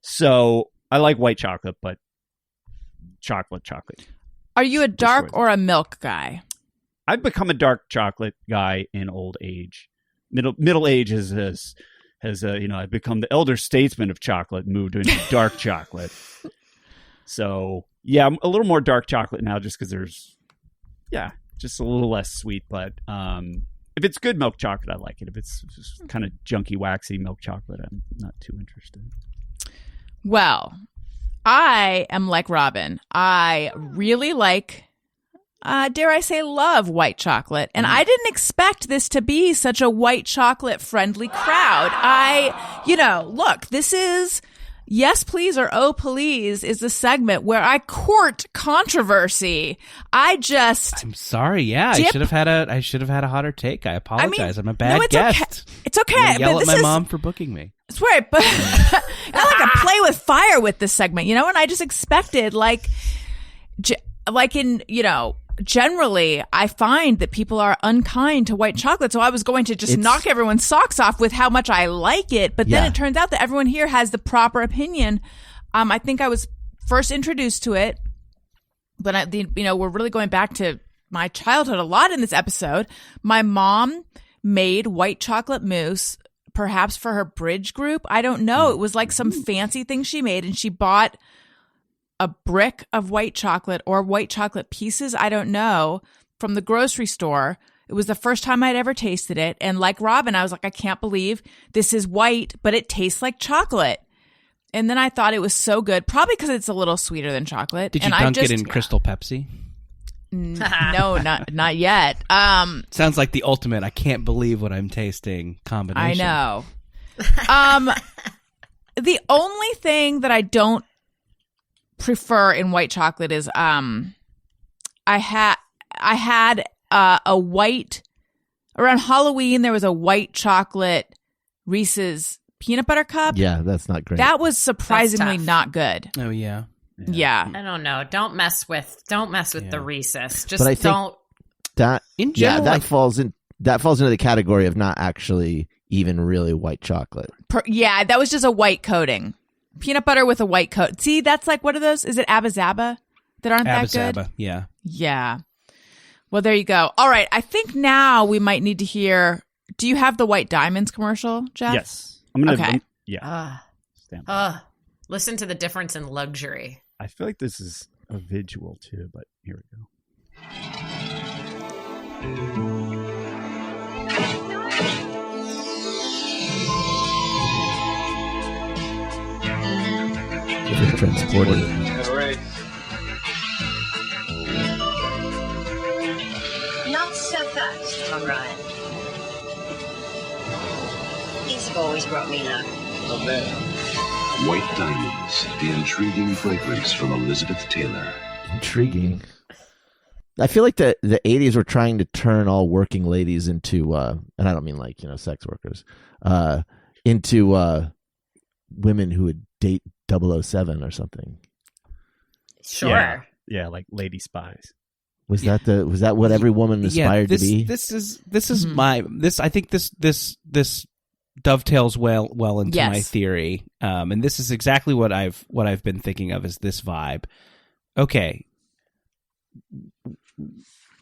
So I like white chocolate, but chocolate. Are you a dark choice. or a milk guy? I've become a dark chocolate guy in old age. Middle age has I've become the elder statesman of chocolate, moved into dark chocolate. So yeah, I'm a little more dark chocolate now, just because there's just a little less sweet. But if it's good milk chocolate, I like it. If it's just kind of junky, waxy milk chocolate, I'm not too interested. Well, I am like Robin. I really like, dare I say, love white chocolate. And I didn't expect this to be such a white chocolate friendly crowd. Look, this is Yes Please or Oh Puhleeze is a segment where I court controversy. I'm sorry. Yeah, I Dip- should have had a hotter take. I apologize. I'm a bad no, it's guest. okay. It's okay. I'm gonna yell but at this my is, mom for booking me. It's right, but I like to play with fire with this segment, and I just expected generally I find that people are unkind to white chocolate, so I was going to just knock everyone's socks off with how much I like it, but then it turns out that everyone here has the proper opinion. I think I was first introduced to it, but we're really going back to my childhood a lot in this episode. My mom made white chocolate mousse, perhaps for her bridge group. I don't know. It was like some fancy thing she made, and she bought a brick of white chocolate or white chocolate pieces, I don't know, from the grocery store. It was the first time I'd ever tasted it. And like Robin, I was like, I can't believe this is white, but it tastes like chocolate. And then I thought it was so good, probably because it's a little sweeter than chocolate. Did you dunk it in Crystal Pepsi? No, not yet. Sounds like the ultimate. I can't believe what I'm tasting combination. I know. The only thing that I don't prefer in white chocolate is I had a white around Halloween. There was a white chocolate Reese's peanut butter cup. Yeah, that's not great. That was surprisingly tough. not good. Oh yeah. Yeah. I don't know. Don't mess with the Reese's. Just But I think don't. that In general, that falls into the category of not actually even really white chocolate. Yeah, that was just a white coating. Peanut butter with a white coat. See, that's like, what are those? Is it Abba Zaba that aren't that good? Abba, yeah. Yeah. Well, there you go. All right. I think now we might need to hear Do you have the White Diamonds commercial, Jeff? Yes. I'm going to. Okay. Stand by. Listen to the difference in luxury. I feel like this is a visual too, but here we go. Transported. Not so fast, Tom Ryan. These have always brought me luck. White Diamonds, the intriguing fragrance from Elizabeth Taylor. Intriguing. I feel like the 80s were trying to turn all working ladies into, and I don't mean like, sex workers, into women who would date 007 or something. Sure. Yeah, like lady spies. Was that what every woman aspired to be? I think this dovetails well into my theory. And this is exactly what I've been thinking of as this vibe. Okay.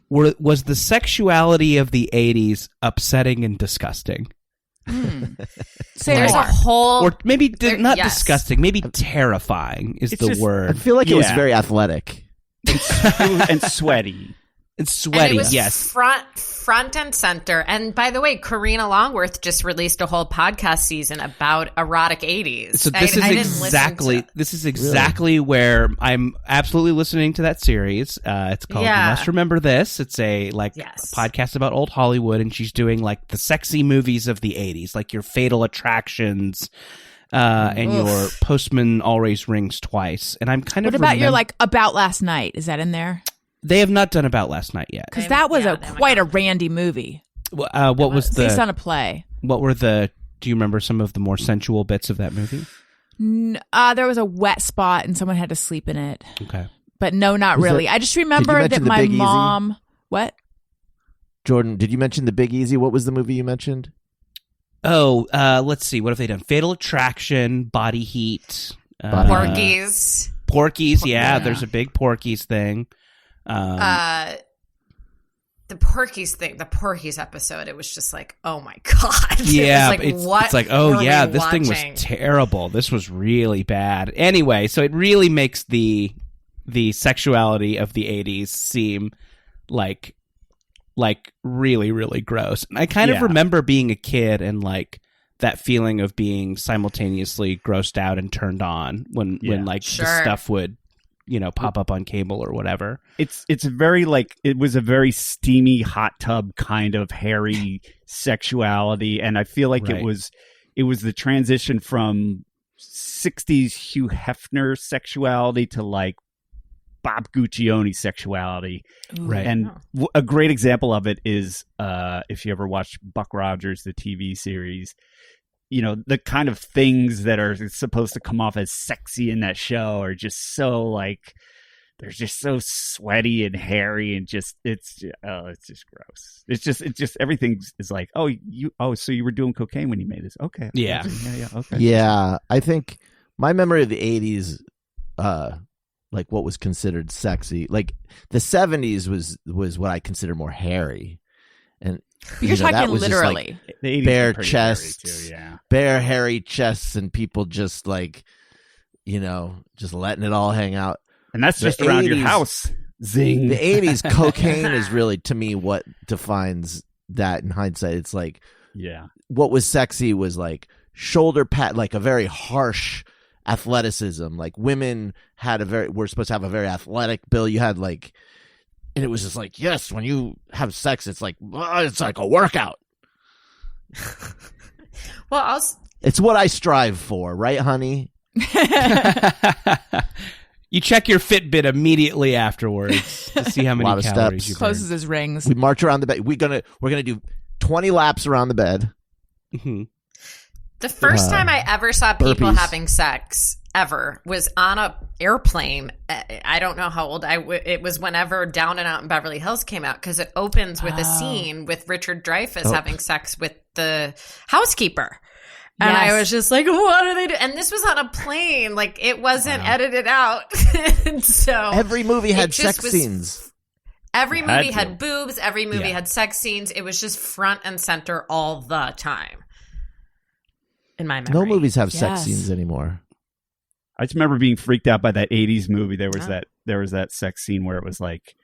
Was the sexuality of the 80s upsetting and disgusting? Say There's more. a whole, Or maybe not yes. disgusting, maybe terrifying is the just- word. I feel like it was Yeah. very athletic. And sweaty. It's sweaty, and it was yes. front and center. And by the way, Karina Longworth just released a whole podcast season about erotic 80s. So this is exactly where I'm absolutely listening to that series. It's called You Must Remember This. It's a podcast about old Hollywood, and she's doing like the sexy movies of the 80s, like your Fatal Attractions and your Postman Always Rings Twice. And I'm kind of What about your like About Last Night? Is that in there? They have not done About Last Night yet. Because that was quite a randy movie. What was based on a play? What were do you remember some of the more sensual bits of that movie? There was a wet spot and someone had to sleep in it. Okay. But no, not really. I just remember that mention The my Big Easy? mom... What? Jordan, did you mention The Big Easy? What was the movie you mentioned? Oh, let's see. What have they done? Fatal Attraction, Body Heat. Porky's. Porky's, yeah. There's a big Porky's thing. The Porky's thing, the Porky's episode, it was just like, oh my God. Yeah, it was like, it's like, oh yeah, this thing was terrible. This was really bad. Anyway, so it really makes the sexuality of the 80s seem like really, really gross. And I kind of remember being a kid and like that feeling of being simultaneously grossed out and turned on when the stuff would pop up on cable or whatever. It's very like, it was a very steamy hot tub kind of hairy sexuality, and I feel like it was the transition from 60s Hugh Hefner sexuality to like Bob Guccione sexuality. Right. And a great example of it is if you ever watched Buck Rogers, the TV series, the kind of things that are supposed to come off as sexy in that show are just so like, they're just so sweaty and hairy and just, it's just gross. It's just everything is like, so you were doing cocaine when you made this. Okay. Yeah. Okay. Yeah. I think my memory of the 80s, like what was considered sexy, like the 70s was what I consider more hairy. And you're talking that was literally just like bare chests, bare hairy chests, and people just like, just letting it all hang out. And that's just around your house. Zing. The 80s, cocaine is really, to me, what defines that in hindsight. It's like, what was sexy was like shoulder pad, like a very harsh athleticism. Like women were supposed to have a very athletic build. You had like, and it was just like, yes, when you have sex, it's like a workout. Well, it's what I strive for, right, honey? You check your Fitbit immediately afterwards to see how many lot of calories steps. you Closes his rings. We march around the bed. We're gonna do 20 laps around the bed. Mm-hmm. The first time I ever saw people burpees. having sex ever was on a airplane. I don't know how old it was whenever Down and Out in Beverly Hills came out, because it opens with a scene with Richard Dreyfuss having sex with the housekeeper. And Yes. I was just like, what are they doing? And this was on a plane. Like, it wasn't edited out. And so Every movie had it just sex scenes. Every It movie to. had boobs. Every movie had sex scenes. It was just front and center all the time. In my memory. No movies have sex Yes. scenes anymore. I just remember being freaked out by that 80s movie. There was that sex scene where it was like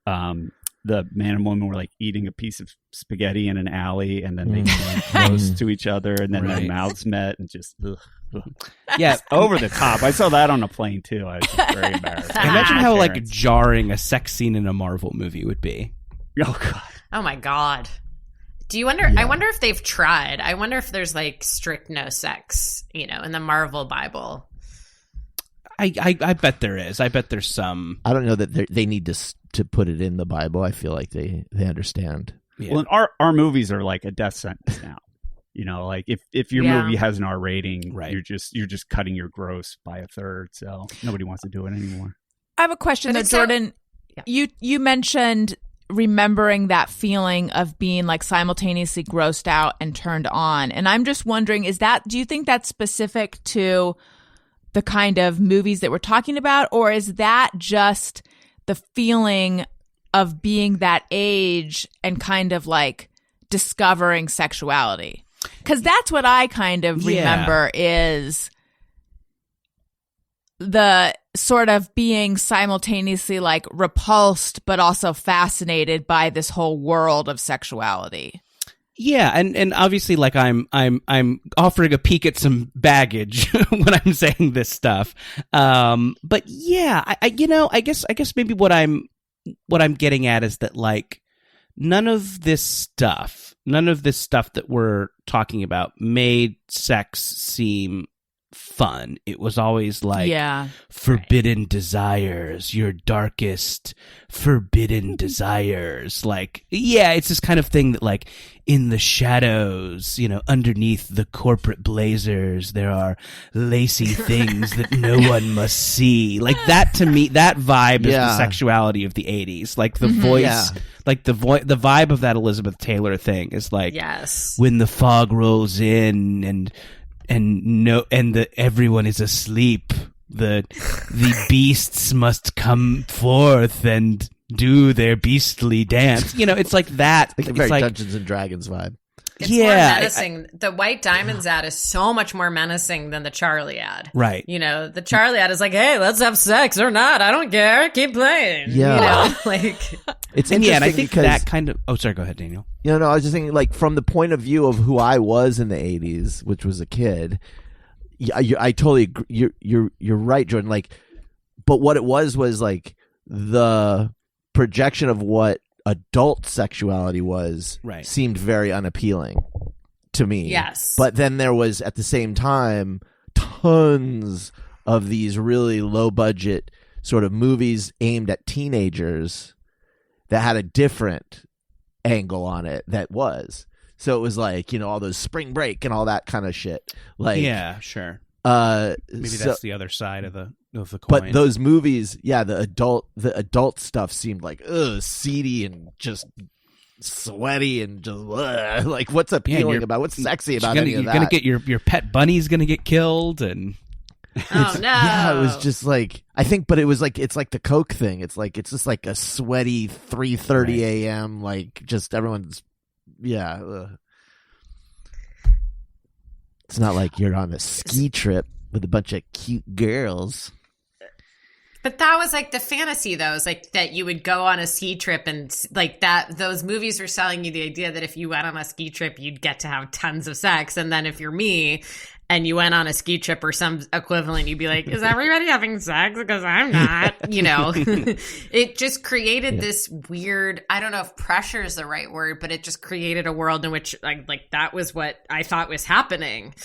the man and woman were like eating a piece of spaghetti in an alley, and then they came close to each other, and then their mouths met, and just Yeah, over the top. I saw that on a plane too. I was just very embarrassed. imagine how like Parents. jarring a sex scene in a Marvel movie would be. Oh god. Oh my god. Do you wonder? I wonder if they've tried. I wonder if there's like strict no sex, in the Marvel Bible. I bet there is. I bet there's some. I don't know that they need to put it in the Bible. I feel like they understand. Yeah. Well, and our movies are like a death sentence now. Like if your movie has an R rating, right. you're just cutting your gross by a third. So nobody wants to do it anymore. I have a question But though, Jordan. You mentioned remembering that feeling of being like simultaneously grossed out and turned on. And I'm just wondering, do you think that's specific to the kind of movies that we're talking about, or is that just the feeling of being that age and kind of like discovering sexuality? Because that's what I kind of remember is the sort of being simultaneously like repulsed but also fascinated by this whole world of sexuality. Yeah, and obviously, like I'm offering a peek at some baggage when I'm saying this stuff. But yeah, I guess maybe what I'm getting at is that like none of this stuff that we're talking about made sex seem fun. It was always like forbidden desires, your darkest forbidden desires. Like, it's this kind of thing that like in the shadows, underneath the corporate blazers, there are lacy things that no one must see. Like that to me, that vibe is the sexuality of the 80s. Like the voice, like the vibe of that Elizabeth Taylor thing is like when the fog rolls in and everyone is asleep, the beasts must come forth and do their beastly dance. It's like that. Like a very Dungeons and Dragons vibe. It's more menacing. The White Diamonds ad is so much more menacing than the Charlie ad. Right. The Charlie ad is like, hey, let's have sex or not. I don't care. Keep playing. Yeah. And It's interesting I think because that kind of. Oh, sorry. Go ahead, Daniel. No, I was just thinking, like, from the point of view of who I was in the 80s, which was a kid, I totally agree. You're right, Jordan. Like, but what it was like the projection of what adult sexuality was seemed very unappealing to me. Yes. But then there was, at the same time, tons of these really low-budget sort of movies aimed at teenagers that had a different angle on it that was. So it was like, all those Spring Break and all that kind of shit. Like, yeah, sure. Maybe that's the other side of the coin. But those movies, the adult stuff seemed like seedy and just sweaty and just like what's appealing about what's sexy about any of that? You're gonna get your pet bunny's gonna get killed and. Oh no! Yeah, it was just like I think, but it was like it's like the Coke thing. It's just like a sweaty 3:30 a.m. like just everyone's It's not like you're on a ski trip with a bunch of cute girls. But that was like the fantasy, though, is like that you would go on a ski trip and like that. Those movies were selling you the idea that if you went on a ski trip, you'd get to have tons of sex. And then if you're me and you went on a ski trip or some equivalent, you'd be like, is everybody having sex? Because I'm not, It just created this weird, I don't know if pressure is the right word, but it just created a world in which like that was what I thought was happening.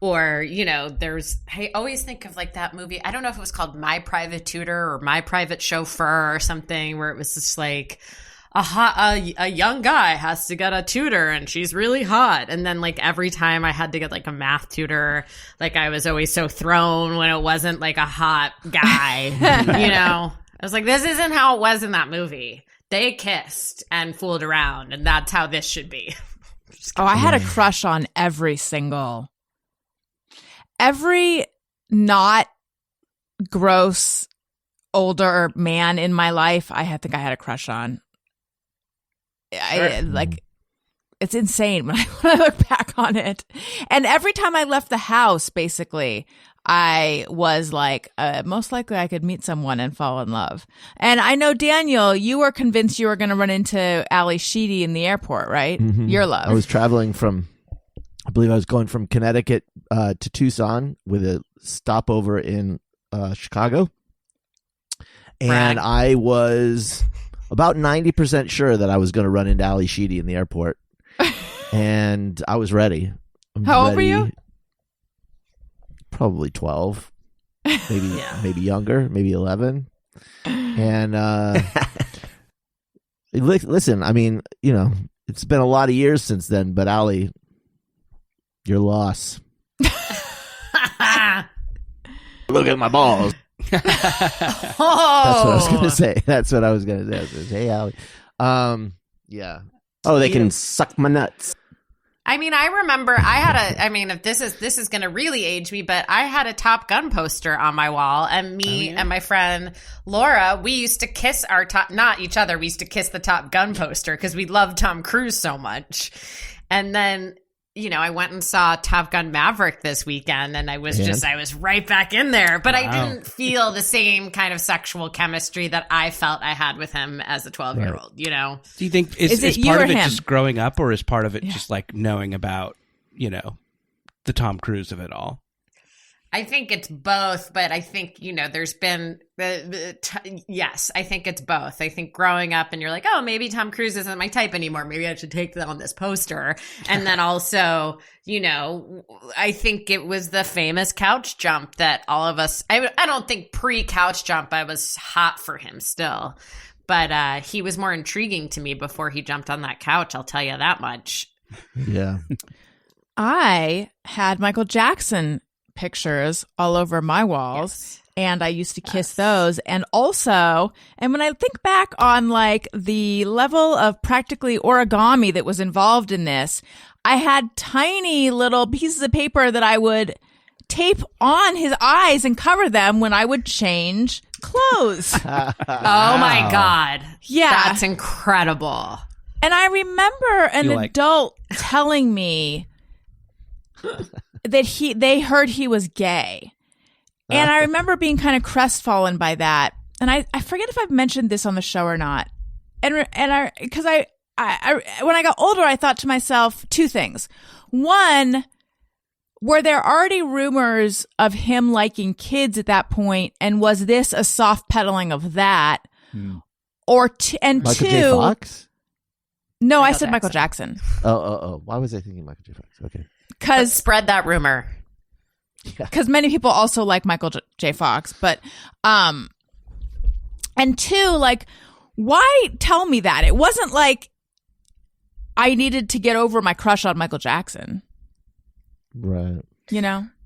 Or, I always think of like that movie. I don't know if it was called My Private Tutor or My Private Chauffeur or something, where it was just like a young guy has to get a tutor and she's really hot. And then like every time I had to get like a math tutor, like I was always so thrown when it wasn't like a hot guy, I was like, this isn't how it was in that movie. They kissed and fooled around and that's how this should be. I had a crush on every not gross older man in my life. I think I had a crush on. it's insane when I look back on it. And every time I left the house, basically, I was like, most likely I could meet someone and fall in love. And I know, Daniel, you were convinced you were going to run into Ali Sheedy in the airport, right? Mm-hmm. Your love. I was traveling I believe I was going from Connecticut to Tucson with a stopover in Chicago. And I was about 90% sure that I was going to run into Ali Sheedy in the airport. And I was ready. How old were you? Probably 12, maybe younger, maybe 11. And listen, I mean, it's been a lot of years since then, but Ali, your loss. Look at my balls. That's what I was going to say. I was going to say, hey, Ali. Yeah. Oh, they can suck my nuts. I mean, I remember if this is going to really age me, but I had a Top Gun poster on my wall, and me and my friend Laura, we used to kiss not each other, we used to kiss the Top Gun poster because we loved Tom Cruise so much. And then, I went and saw Top Gun Maverick this weekend, and I was right back in there, but I didn't feel the same kind of sexual chemistry that I felt I had with him as a 12-year-old, Do you think is part of it just growing up, or is part of it just like knowing about, the Tom Cruise of it all? I think it's both, but I think, there's been, yes, I think it's both. I think growing up and you're like, oh, maybe Tom Cruise isn't my type anymore. Maybe I should take that on this poster. And then also, I think it was the famous couch jump that all of us, I don't think pre-couch jump, I was hot for him still. But he was more intriguing to me before he jumped on that couch. I'll tell you that much. Yeah. I had Michael Jackson pictures all over my walls, and I used to kiss those. And also, and when I think back on like the level of practically origami that was involved in this, I had tiny little pieces of paper that I would tape on his eyes and cover them when I would change clothes. Oh my God. Yeah. That's incredible. And I remember an adult telling me that they heard he was gay. And I remember being kind of crestfallen by that. And I forget if I've mentioned this on the show or not. And because I when I got older, I thought to myself two things. One, were there already rumors of him liking kids at that point? And was this a soft peddling of that? Or Michael two, J. Fox? No, I said Michael Jackson. Oh. Why was I thinking Michael J. Fox? Okay. Because spread that rumor. Because many people also like Michael J. Fox, but and two, like, why tell me that? It wasn't like I needed to get over my crush on Michael Jackson, right?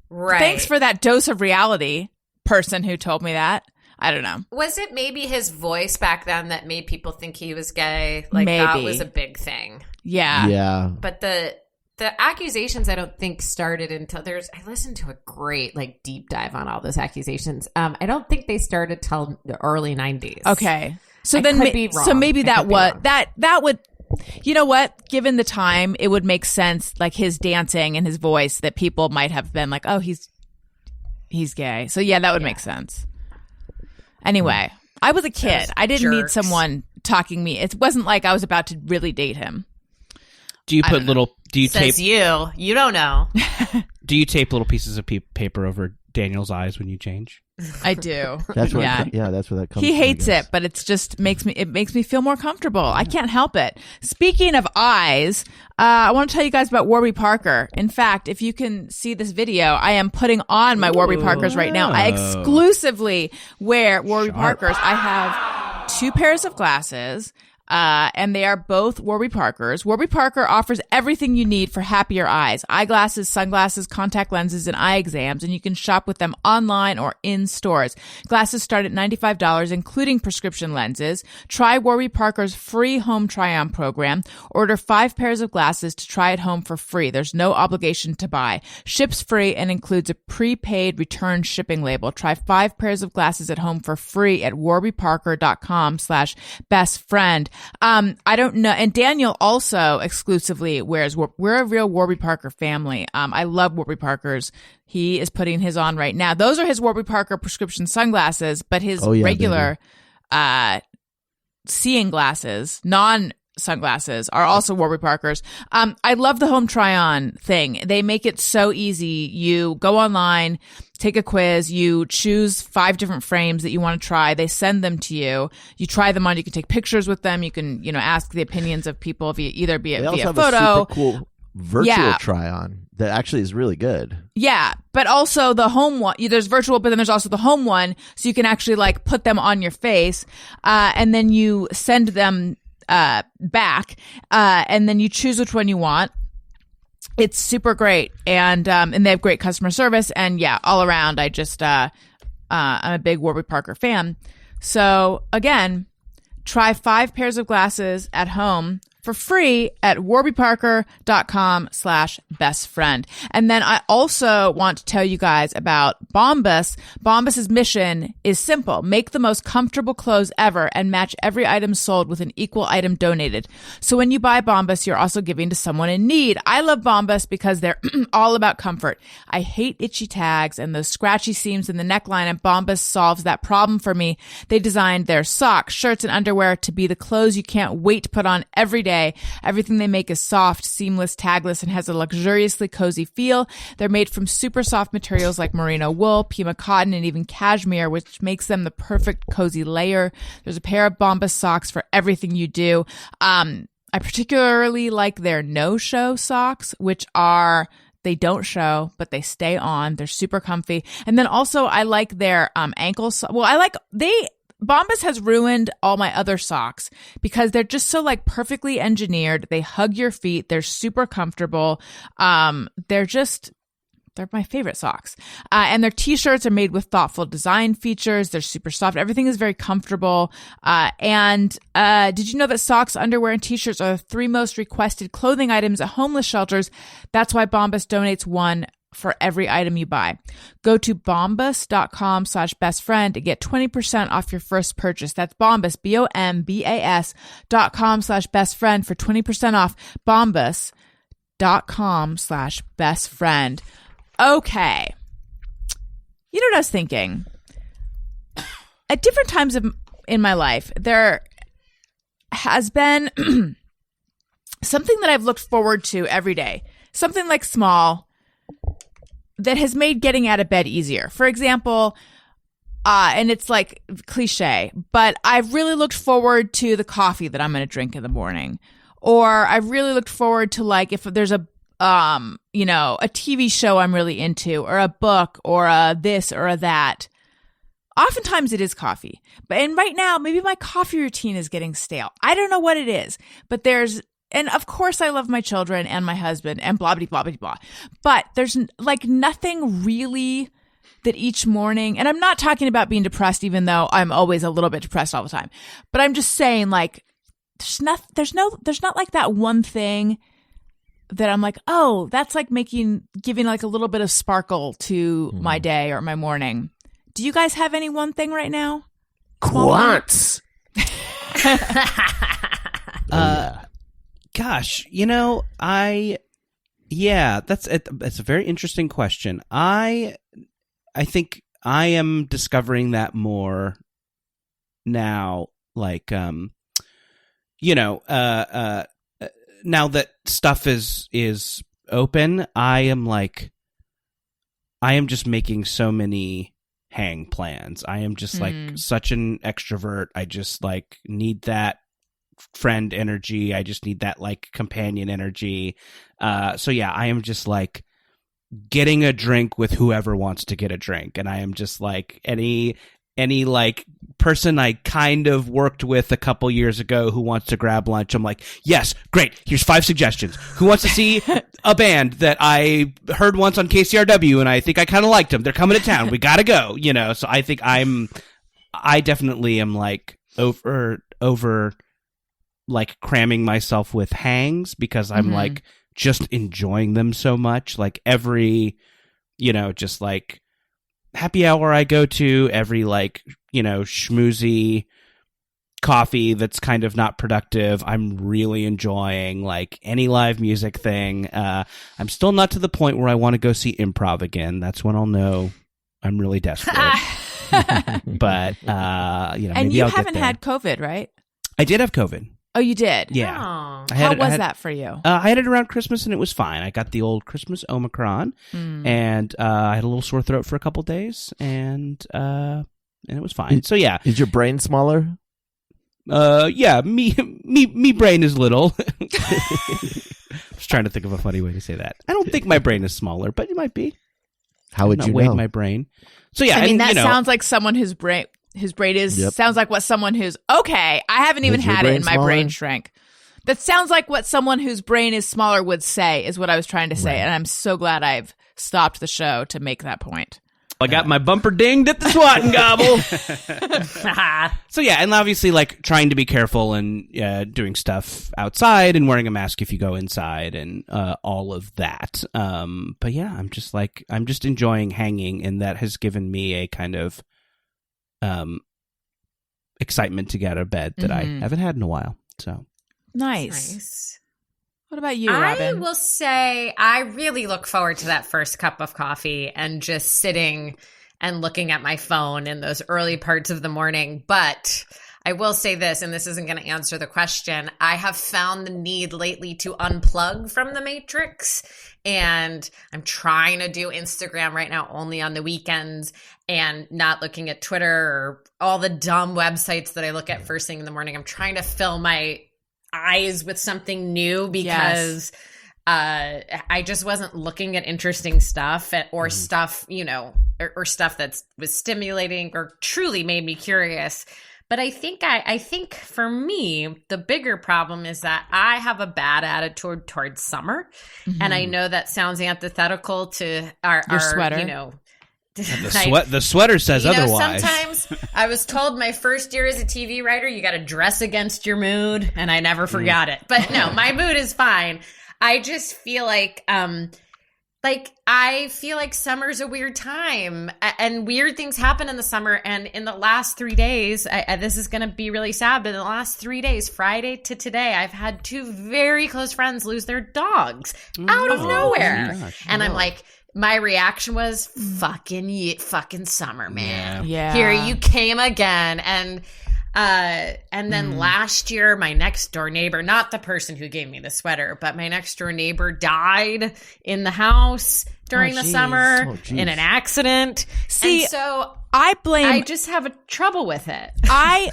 Right. Thanks for that dose of reality, person who told me that. I don't know. Was it maybe his voice back then that made people think he was gay? Like maybe. That was a big thing. Yeah. But the accusations I don't think started until I listened to a great deep dive on all those accusations. I don't think they started till the early 90s. Okay. So I then could be wrong. So maybe I that could be was wrong. that would, you know what? Given the time, it would make sense, like his dancing and his voice, that people might have been like, oh, he's gay. So yeah, that would make sense. Anyway, I was a kid. I didn't need someone talking me. It wasn't like I was about to really date him. Do you put little? Do you Says tape? You don't know. Do you tape little pieces of paper over Daniel's eyes when you change? I do. That's where that's where that comes. He from, hates it, but it's just makes me feel more comfortable. I can't help it. Speaking of eyes, I want to tell you guys about Warby Parker. In fact, if you can see this video, I am putting on my Warby Parkers right now. I exclusively wear Warby Parkers. I have 2 pairs of glasses. And they are both Warby Parkers. Warby Parker offers everything you need for happier eyes: eyeglasses, sunglasses, contact lenses, and eye exams. And you can shop with them online or in stores. Glasses start at $95, including prescription lenses. Try Warby Parker's free home try-on program. Order 5 pairs of glasses to try at home for free. There's no obligation to buy. Ships free and includes a prepaid return shipping label. Try 5 pairs of glasses at home for free at warbyparker.com/bestfriend. I don't know. And Daniel also exclusively wears, we're a real Warby Parker family. I love Warby Parkers. He is putting his on right now. Those are his Warby Parker prescription sunglasses, but his regular, seeing glasses, sunglasses are also Warby Parkers. I love the home try on thing. They make it so easy. You go online, take a quiz, you choose 5 different frames that you want to try. They send them to you. You try them on. You can take pictures with them. You can, ask the opinions of people via They also via have photo. a super cool virtual try on that actually is really good. Yeah, but also the home one. There's virtual, but then there's also the home one, so you can actually like put them on your face, and then you send them back, and then you choose which one you want. It's super great, and they have great customer service, and all around, I just I'm a big Warby Parker fan. So again, try 5 pairs of glasses at home for free at warbyparker.com/bestfriend. And then I also want to tell you guys about Bombas. Bombas's mission is simple. Make the most comfortable clothes ever and match every item sold with an equal item donated. So when you buy Bombas, you're also giving to someone in need. I love Bombas because they're all about comfort. I hate itchy tags and those scratchy seams in the neckline, and Bombas solves that problem for me. They designed their socks, shirts, and underwear to be the clothes you can't wait to put on every day. Everything they make is soft, seamless, tagless, and has a luxuriously cozy feel. They're made from super soft materials like merino wool, Pima cotton, and even cashmere, which makes them the perfect cozy layer. There's a pair of Bombas socks for everything you do. I particularly like their no-show socks, which are... They don't show, but they stay on. They're super comfy. And then also I like their ankle Bombas has ruined all my other socks because they're just so like perfectly engineered. They hug your feet. They're super comfortable. They're my favorite socks. And their t-shirts are made with thoughtful design features. They're super soft. Everything is very comfortable. And did you know that socks, underwear, and t-shirts are the 3 most requested clothing items at homeless shelters? That's why Bombas donates one for every item you buy. Go to bombas.com/bestfriend to get 20% off your first purchase. That's Bombas, BOMBAS.com/bestfriend for 20% off. Bombas.com/bestfriend. Okay. You know what I was thinking? At different times in my life, there has been something that I've looked forward to every day. Something like small that has made getting out of bed easier. For example, and it's like cliche, but I've really looked forward to the coffee that I'm going to drink in the morning. Or I've really looked forward to like if there's a TV show I'm really into, or a book, or a this or a that. Oftentimes it is coffee. And right now, maybe my coffee routine is getting stale. I don't know what it is, but and of course I love my children and my husband and blah, blah, blah, blah, blah. But there's like nothing really that each morning, and I'm not talking about being depressed, even though I'm always a little bit depressed all the time. But I'm just saying like, there's not like that one thing that I'm like, oh, that's like giving like a little bit of sparkle to my day or my morning. Do you guys have any one thing right now? Quants. Gosh, that's a very interesting question. I think I am discovering that more now, like, now that stuff is open, I am just making so many hang plans. I am just like such an extrovert. I just like need that friend energy. I just need that like companion energy. So yeah, I am just like getting a drink with whoever wants to get a drink. And I am just like any like person I kind of worked with a couple years ago who wants to grab lunch. I'm like, yes, great. Here's 5 suggestions. Who wants to see a band that I heard once on KCRW and I think I kind of liked them? They're coming to town. We got to go, So I think I definitely am like over like cramming myself with hangs because I'm like just enjoying them so much. Like every, just like happy hour I go to, every like, schmoozy coffee that's kind of not productive. I'm really enjoying like any live music thing. I'm still not to the point where I want to go see improv again. That's when I'll know I'm really desperate. But and maybe you haven't had COVID, right? I did have COVID. Oh, you did? Yeah. How was that for you? I had it around Christmas and it was fine. I got the old Christmas Omicron and I had a little sore throat for a couple days and it was fine. So yeah. Is your brain smaller? Yeah, me brain is little. I was trying to think of a funny way to say that. I don't think my brain is smaller, but it might be. How would you weigh know? My brain. So yeah, I mean, that sounds like someone whose brain is sounds like what someone who's okay. I haven't even had it, and my brain shrank. That sounds like what someone whose brain is smaller would say. Is what I was trying to say, and I'm so glad I've stopped the show to make that point. I got my bumper dinged at the swat and gobble. So yeah, and obviously like trying to be careful and doing stuff outside and wearing a mask if you go inside and all of that. But yeah, I'm just enjoying hanging, and that has given me a kind of excitement to get out of bed that I haven't had in a while. So nice. What about you, Robin? I will say I really look forward to that first cup of coffee and just sitting and looking at my phone in those early parts of the morning. But I will say this, and this isn't going to answer the question. I have found the need lately to unplug from the Matrix. And I'm trying to do Instagram right now only on the weekends and not looking at Twitter or all the dumb websites that I look at first thing in the morning. I'm trying to fill my eyes with something new because I just wasn't looking at interesting stuff or stuff, or stuff that was stimulating or truly made me curious. But I think for me, the bigger problem is that I have a bad attitude towards summer. And I know that sounds antithetical to our sweater. The sweater says otherwise. Sometimes I was told my first year as a TV writer, you got to dress against your mood, and I never forgot it. But no, my mood is fine. I just feel like summer's a weird time, and weird things happen in the summer. And in the last 3 days, this is going to be really sad, but in the last 3 days, Friday to today, I've had 2 very close friends lose their dogs out of nowhere. Gosh, and I'm like, my reaction was fucking summer, man. Yeah. Here you came again. And then last year, my next door neighbor, not the person who gave me the sweater, but my next door neighbor died in the house during the summer in an accident. See, and so I just have a trouble with it.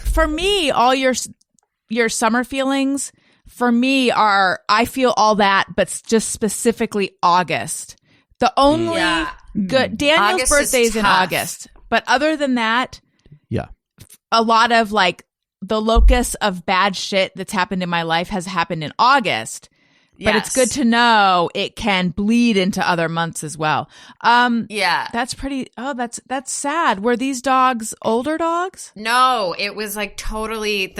For me, all your summer feelings for me are, I feel all that, but just specifically August. The only good Daniel's birthday is in August, but other than that, a lot of like the locus of bad shit that's happened in my life has happened in August. But it's good to know it can bleed into other months as well. That's pretty. Oh, that's sad. Were these dogs older dogs? No, it was like totally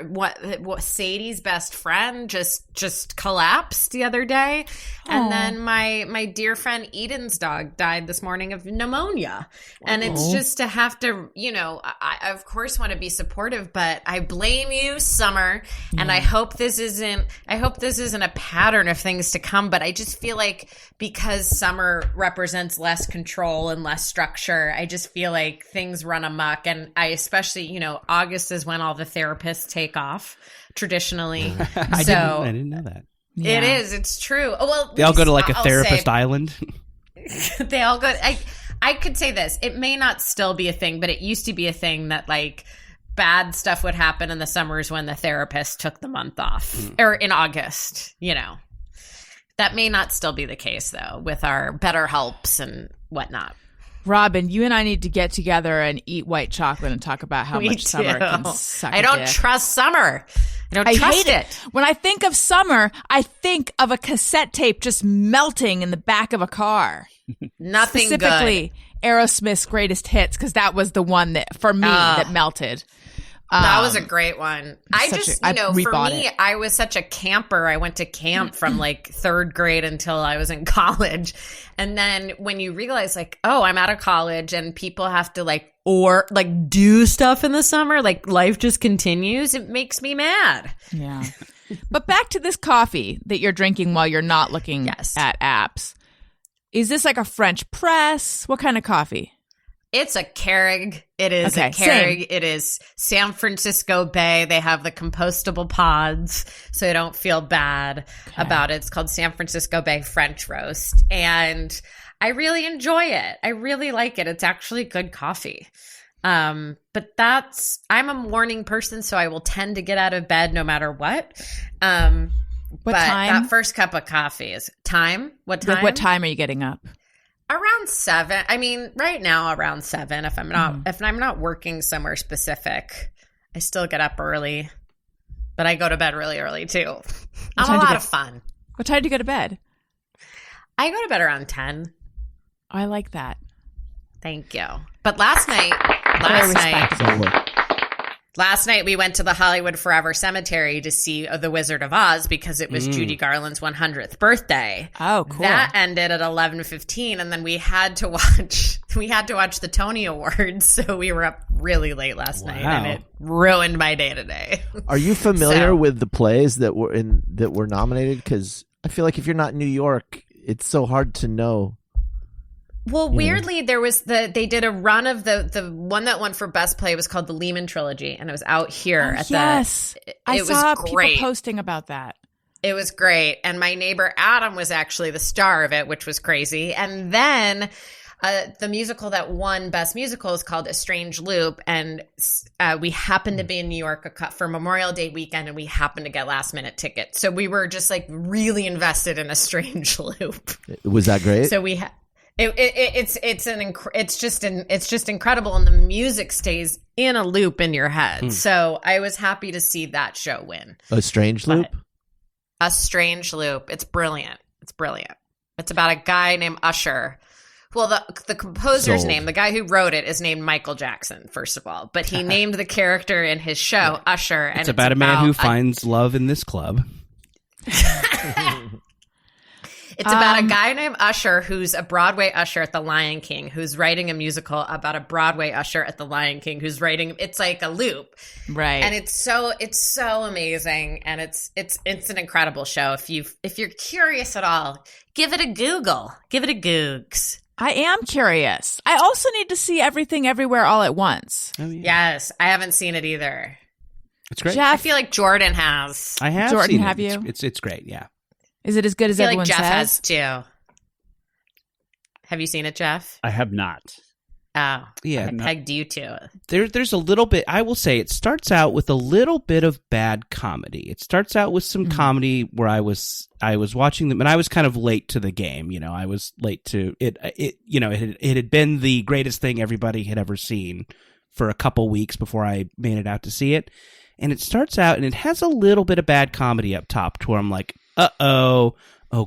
what Sadie's best friend just collapsed the other day, and then my dear friend Eden's dog died this morning of pneumonia, and it's just to have to, I of course want to be supportive, but I blame you, Summer, and I hope this isn't a pattern of things to come, but I just feel like because summer represents less control and less structure, I just feel like things run amok, and I especially, August is when all the therapists take off traditionally. I didn't know that. Yeah. It is. It's true. Oh, well, they all go to like a therapist island. They all go. I could say this. It may not still be a thing, but it used to be a thing that like bad stuff would happen in the summers when the therapist took the month off, or in August, That may not still be the case, though, with our BetterHelps and whatnot. Robin, you and I need to get together and eat white chocolate and talk about how much summer can suck. I don't trust summer. I hate it. When I think of summer, I think of a cassette tape just melting in the back of a car. Nothing Specifically, good. Aerosmith's Greatest Hits, because that was the one that, for me, that melted. That was a great one. I for me, it. I was such a camper. I went to camp from like third grade until I was in college. And then when you realize like, oh, I'm out of college and people have to do stuff in the summer, like life just continues, it makes me mad. Yeah. But back to this coffee that you're drinking while you're not looking at apps. Is this like a French press? What kind of coffee? It's a Keurig. It is a Keurig. Same. It is San Francisco Bay. They have the compostable pods, so I don't feel bad about it. It's called San Francisco Bay French Roast, and I really enjoy it. I really like it. It's actually good coffee. But I'm a morning person, so I will tend to get out of bed no matter what. What but time? That first cup of coffee is time. What time? Like what time are you getting up? Around 7. I mean, right now around 7. If I'm not working somewhere specific, I still get up early, but I go to bed really early too. I'm a lot of fun. What time do you go to bed? I go to bed around 10. Oh, I like that. Thank you. But last night we went to the Hollywood Forever Cemetery to see The Wizard of Oz because it was Judy Garland's 100th birthday. Oh, cool. That ended at 11:15, and then we had to watch the Tony Awards, so we were up really late last night, and it ruined my day today. Are you familiar with the plays that were nominated? Because I feel like if you're not in New York, it's so hard to know. Well, weirdly, they did a run of the one that won for best play was called the Lehman Trilogy, and it was out here I saw great. People posting about that. It was great, and my neighbor Adam was actually the star of it, which was crazy. And then the musical that won best musical is called A Strange Loop, and we happened to be in New York for Memorial Day weekend, and we happened to get last minute tickets, so we were just like really invested in A Strange Loop. Was that great? So we. It's just incredible, and the music stays in a loop in your head. So I was happy to see that show win. A Strange Loop? A Strange Loop. It's brilliant. It's brilliant. It's about a guy named Usher. Well, the composer's name, the guy who wrote it, is named Michael Jackson, first of all. But he named the character in his show Usher. And it's about a man who finds love in this club. It's about a guy named Usher who's a Broadway usher at the Lion King, who's writing a musical about a Broadway usher at the Lion King, who's writing. It's like a loop, right? And it's so amazing, and it's an incredible show. If you're curious at all, give it a Google, give it a Googs. I am curious. I also need to see Everything Everywhere All at Once. Oh, yeah. Yes, I haven't seen it either. It's great. Jeff, I feel like Jordan has. I have. Jordan, seen have it. you? It's great. Yeah. Is it as good as I feel everyone like Jeff says? has too. Have you seen it, Jeff? I have not. Oh, yeah. I pegged you to it. There's a little bit. I will say it starts out with a little bit of bad comedy. It starts out with some comedy where I was watching them, and I was kind of late to the game. You know, I was late to it. It had been the greatest thing everybody had ever seen for a couple weeks before I made it out to see it. And it starts out, and it has a little bit of bad comedy up top to where I'm like, oh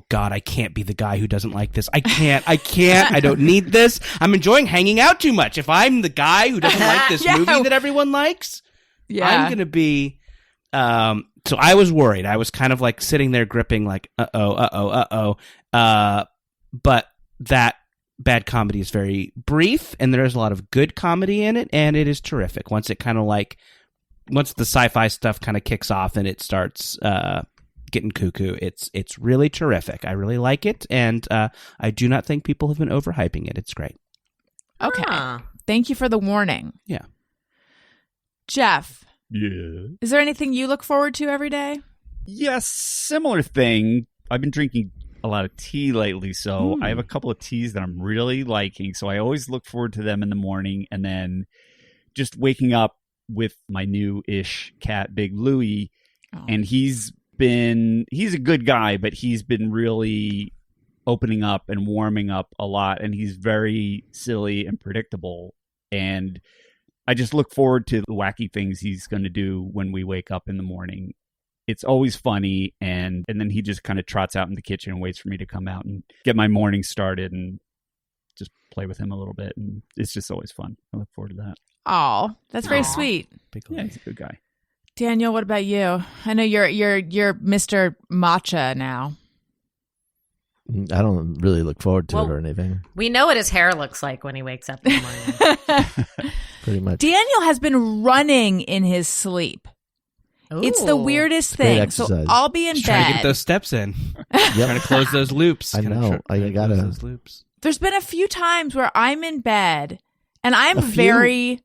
God, I can't be the guy who doesn't like this. I can't, I don't need this. I'm enjoying hanging out too much. If I'm the guy who doesn't like this movie that everyone likes, I'm going to be, so I was worried. I was kind of like sitting there gripping like, but that bad comedy is very brief, and there's a lot of good comedy in it, and it is terrific. Once the sci-fi stuff kind of kicks off and it starts getting cuckoo, it's really terrific. I really like it, and I do not think people have been overhyping it. It's great. Okay. Thank you for the warning. Yeah. Jeff. Yeah. Is there anything you look forward to every day? Yes, similar thing. I've been drinking a lot of tea lately, so I have a couple of teas that I'm really liking, so I always look forward to them in the morning, and then just waking up with my new-ish cat, Big Louie, and he's a good guy, but he's been really opening up and warming up a lot, and he's very silly and predictable, and I just look forward to the wacky things he's going to do when we wake up in the morning. It's always funny, and then he just kind of trots out in the kitchen and waits for me to come out and get my morning started and just play with him a little bit, and it's just always fun. I look forward to that. Oh, that's very sweet. Yeah, he's a good guy. Daniel, what about you? I know you're Mr. Matcha now. I don't really look forward to it or anything. We know what his hair looks like when he wakes up in the morning. Pretty much. Daniel has been running in his sleep. Ooh. It's the weirdest Great thing. exercise. So I'll be in Just trying to bed. get those steps in. Trying to close those loops. I know. I gotta close those loops. There's been a few times where I'm in bed and I'm A few? very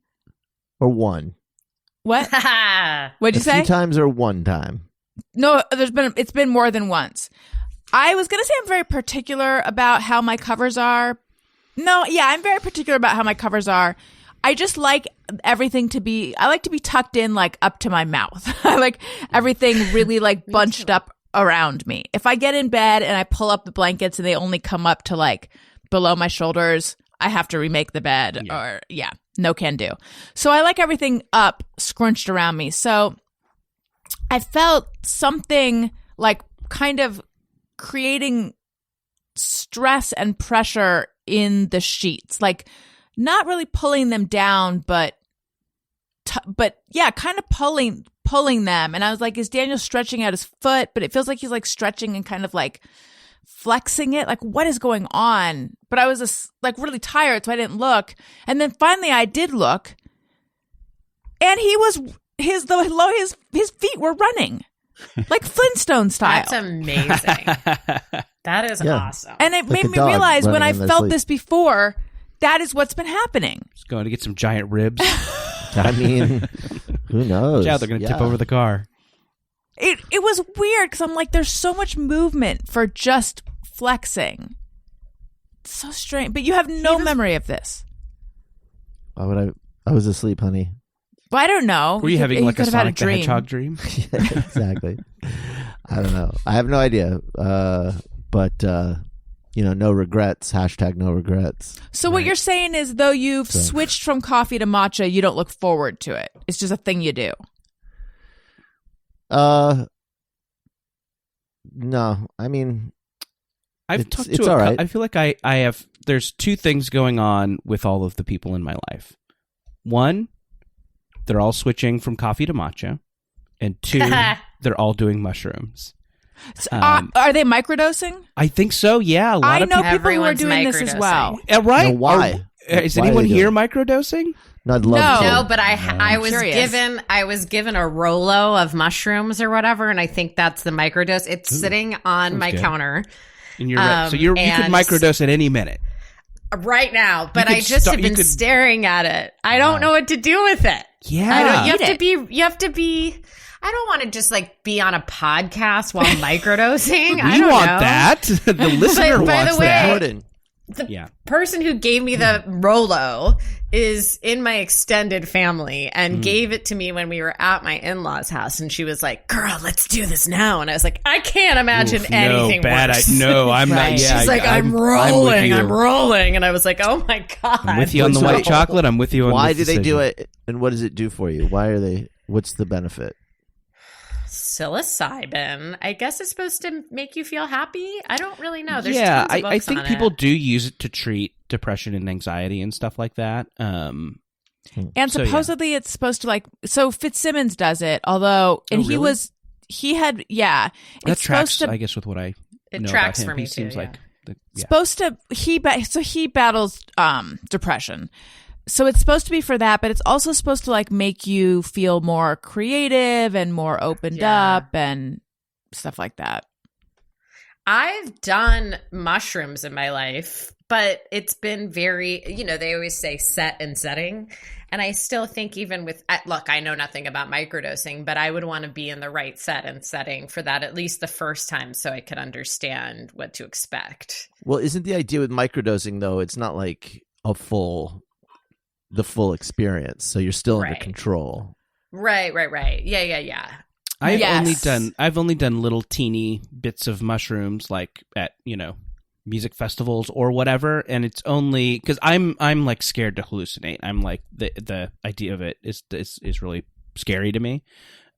or one. what? What'd you A say? few times or one time. No, it's been more than once. I was going to say I'm very particular about how my covers are. No, yeah, I'm very particular about how my covers are. I just like everything I like to be tucked in like up to my mouth. I like everything really like bunched up around me. If I get in bed and I pull up the blankets and they only come up to like below my shoulders, I have to remake the bed or no can do. So I like everything up scrunched around me. So I felt something like kind of creating stress and pressure in the sheets, like not really pulling them down, but kind of pulling them. And I was like, is Daniel stretching out his foot? But it feels like he's like stretching and kind of like flexing it. Like, what is going on? But I was just like really tired, so I didn't look. And then finally I did look, and his feet were running. Like Flintstone style. That's amazing. That is awesome. And it Like made a me dog realize when I running in their felt sleep. this before, that is what's been happening. Just going to get some giant ribs. I mean, who knows? Yeah, they're going to tip over the car. It was weird because I'm like, there's so much movement for just flexing. It's so strange. But you have no memory of this. Why would I was asleep, honey. Well, I don't know. Were you having like a could have had Sonic the dream. Hedgehog dream? Yeah, exactly. I don't know. I have no idea. But no regrets. # no regrets. So what you're saying is, though you've switched from coffee to matcha, you don't look forward to it. It's just a thing you do. No. I mean, I've talked it's to all right. I feel like I have. There's two things going on with all of the people in my life. One, they're all switching from coffee to matcha, and two, they're all doing mushrooms. So, are they microdosing? I think so. Yeah, a lot I of know people. people who are doing this as well. Right? No, why? Is Why are anyone they here doing microdosing? No, I'd love to. No, but I was curious. given a Rolo of mushrooms or whatever, and I think that's the microdose. It's sitting on my good. counter And you're right. So you could and- microdose at any minute. right now, but You I could just start- have you been could- staring at it. I don't know what to do with it. Yeah. You have to be. I don't want to just like be on a podcast while microdosing. I We don't want know. that. The listener by wants the way, that. Jordan. The person who gave me the Rolo is in my extended family and gave it to me when we were at my in-laws' house. And she was like, "Girl, let's do this now." And I was like, "I can't imagine anything worse." No, I'm Right. not. Yeah, She's like, I'm rolling, with I'm you. rolling. And I was like, oh my God. I'm with you on the white chocolate. I'm with you on Why this do they do decision. it, and what does it do for you? Why are they? What's the benefit? Psilocybin. I guess it's supposed to make you feel happy. I don't really know. There's Yeah, tons of I books think on people it. do use it to treat depression and anxiety and stuff like that. And So, yeah. supposedly it's supposed to so Fitzsimmons does it, although, and Oh, really? he had, yeah. That It's tracks, supposed to, I guess, with what I It know tracks about him. for me He too, seems yeah. like supposed to, he battles depression. So it's supposed to be for that, but it's also supposed to like make you feel more creative and more opened Yeah. up and stuff like that. I've done mushrooms in my life, but it's been very, they always say set and setting. And I still think even with, look, I know nothing about microdosing, but I would want to be in the right set and setting for that at least the first time so I could understand what to expect. Well, isn't the idea with microdosing though? It's not like the full experience, so you're still under Right. control. Right. Yeah. I've only done little teeny bits of mushrooms, like at music festivals or whatever, and it's only because I'm like scared to hallucinate. I'm like the idea of it is really scary to me.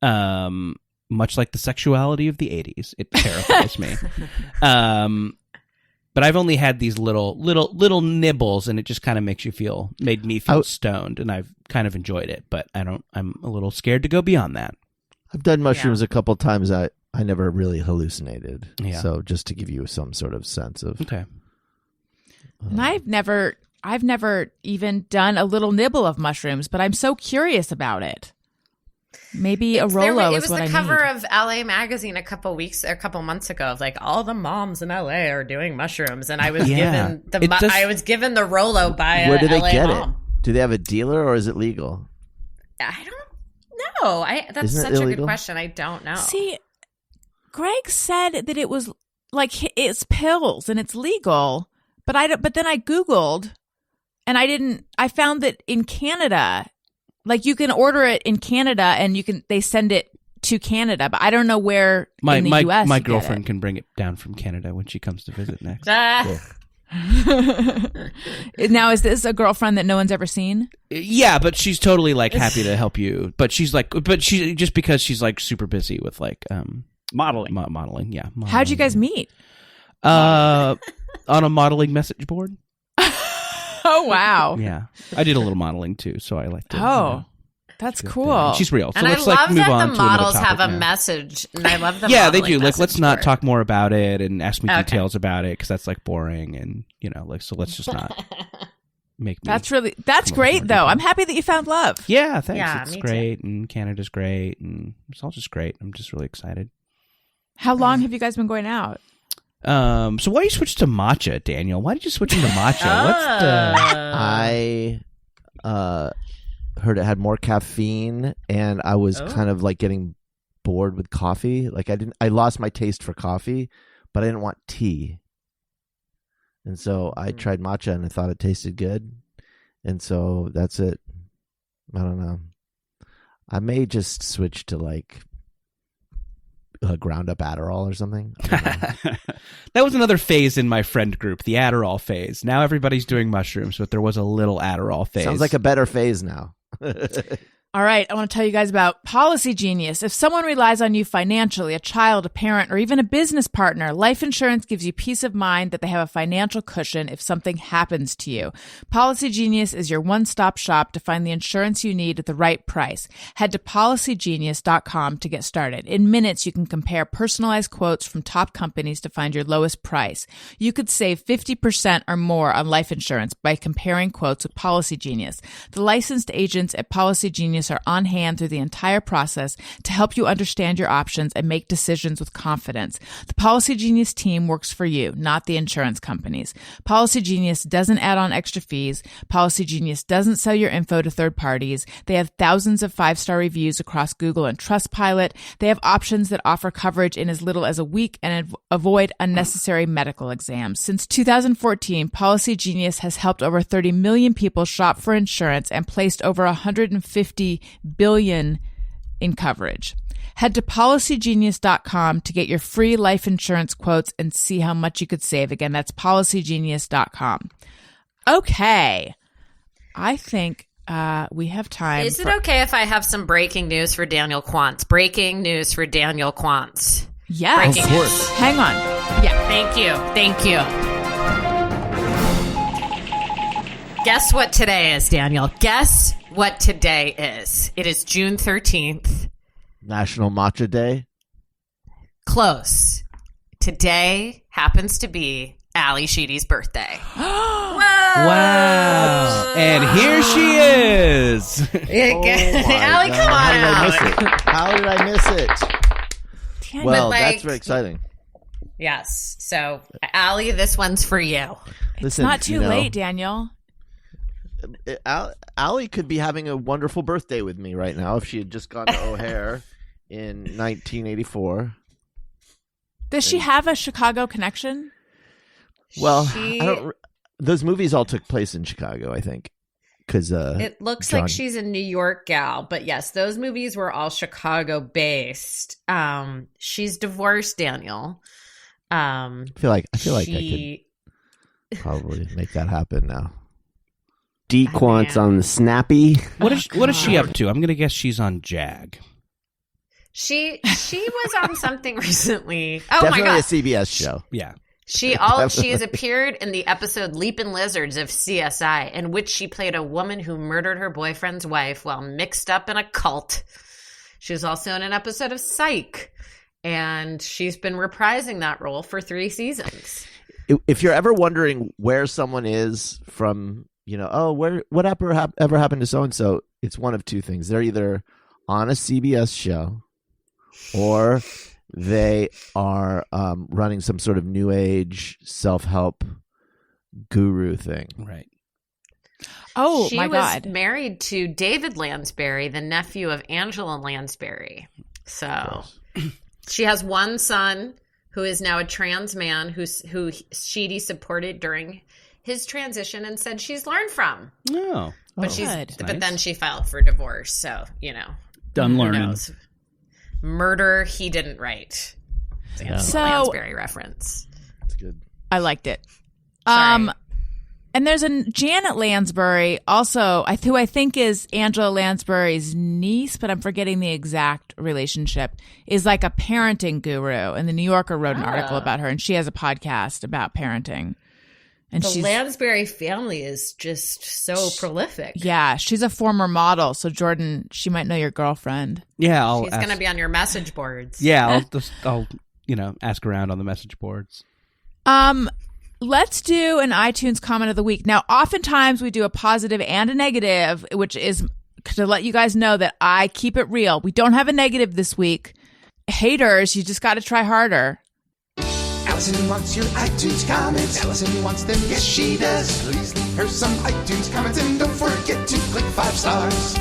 Much like the sexuality of the 80s, it terrifies me. But I've only had these little nibbles, and it just kind of made me feel stoned, and I've kind of enjoyed it. But I'm a little scared to go beyond that. I've done mushrooms a couple times. I never really hallucinated. Yeah. So just to give you some sort of sense of okay. And I've never even done a little nibble of mushrooms, but I'm so curious about it. Maybe a Rolo is what I need. It was the cover of LA Magazine a couple months ago of like all the moms in LA are doing mushrooms, and I was given the Rolo by Where do they LA get mom. it? Do they have a dealer or is it legal? I don't know. That's Isn't it such a illegal? good question. I don't know. See, Greg said that it was like it's pills and it's legal, but then I Googled and I found that in Canada, like you can order it in Canada and they send it to Canada, but I don't know where in the US. My girlfriend can bring it down from Canada when she comes to visit next. Now, is this a girlfriend that no one's ever seen? Yeah, but she's totally like happy to help you. But she's like, just because she's like super busy with like modeling. Modeling, yeah. Modeling. How'd you guys meet? On a modeling message board. Oh wow! Yeah, I did a little modeling too, so I like to. Oh, that's cool. She's real. So and let's I love like move on that the to another models have topic a now. message, and I love the yeah, they modeling do. Like, let's not board. talk more about it and ask me details about it because that's like boring, and like so. Let's just not make me. That's great though. I'm happy that you found love. Yeah, thanks. Yeah, it's me great, and Canada's great, and it's all just great. I'm just really excited. How long have you guys been going out? So why you switch to matcha, Daniel? Why did you switch into matcha? I heard it had more caffeine, and I was kind of like getting bored with coffee. Like I lost my taste for coffee, but I didn't want tea. And so I tried matcha and I thought it tasted good. And so that's it. I don't know. I may just switch to like a ground up Adderall or something. I don't know. That was another phase in my friend group, the Adderall phase. Now everybody's doing mushrooms, but there was a little Adderall phase. Sounds like a better phase now. All right, I want to tell you guys about Policy Genius. If someone relies on you financially, a child, a parent, or even a business partner, life insurance gives you peace of mind that they have a financial cushion if something happens to you. Policy Genius is your one-stop shop to find the insurance you need at the right price. Head to policygenius.com to get started. In minutes, you can compare personalized quotes from top companies to find your lowest price. You could save 50% or more on life insurance by comparing quotes with Policy Genius. The licensed agents at Policy Genius are on hand through the entire process to help you understand your options and make decisions with confidence. The Policy Genius team works for you, not the insurance companies. Policy Genius doesn't add on extra fees. Policy Genius doesn't sell your info to third parties. They have thousands of 5-star reviews across Google and Trustpilot. They have options that offer coverage in as little as a week and avoid unnecessary medical exams. Since 2014, Policy Genius has helped over 30 million people shop for insurance and placed over $150 billion in coverage. Head to policygenius.com to get your free life insurance quotes and see how much you could save. Again, that's policygenius.com. Okay. I think we have time. Is it okay if I have some breaking news for Daniel Quantz? Breaking news for Daniel Quantz. Yes. Breaking news. Hang on. Yeah. Thank you. Thank you. Guess what today is, Daniel? Guess what today is. It is June 13th. National Matcha Day. Close. Today happens to be Ali Sheedy's birthday. Wow. And here she is. Ali, come on out. How did I miss it? Well, like, that's very exciting. Yes. So, Ali, this one's for you. It's not too late, Daniel. Allie could be having a wonderful birthday with me right now if she had just gone to O'Hare in 1984. Does she have a Chicago connection? Well, those movies all took place in Chicago, I think. Because it looks like she's a New York gal, but yes, those movies were all Chicago based. She's divorced, Daniel. I feel like I could probably make that happen now. D-Quant's on the Snappy. What is she up to? I'm gonna guess she's on Jag. She was on something recently. Oh Definitely my god, a CBS show. Yeah. She has appeared in the episode Leapin' Lizards of CSI, in which she played a woman who murdered her boyfriend's wife while mixed up in a cult. She was also in an episode of Psych, and she's been reprising that role for 3 seasons. If you're ever wondering where someone is from, whatever ever happened to so-and-so, it's one of 2 things. They're either on a CBS show or they are running some sort of new age self-help guru thing. Right. Oh, she my God. She was married to David Lansbury, the nephew of Angela Lansbury. So she has one son who is now a trans man who Sheedy supported during his transition and said she's learned from. Oh. But nice. But then she filed for divorce. So, Done learning. Knows? Murder he didn't write. So Lansbury reference. That's good. I liked it. Sorry. And there's a Janet Lansbury also, who I think is Angela Lansbury's niece, but I'm forgetting the exact relationship, is like a parenting guru. And the New Yorker wrote an article about her, and she has a podcast about parenting. And the Lansbury family is just so prolific. Yeah, she's a former model. So Jordan, she might know your girlfriend. Yeah, she's going to be on your message boards. Yeah, I'll ask around on the message boards. Let's do an iTunes comment of the week. Now, oftentimes we do a positive and a negative, which is to let you guys know that I keep it real. We don't have a negative this week. Haters, you just got to try harder. Allison wants your iTunes comments. Allison wants them, yes she does. Please leave her some iTunes comments and don't forget to click 5 stars.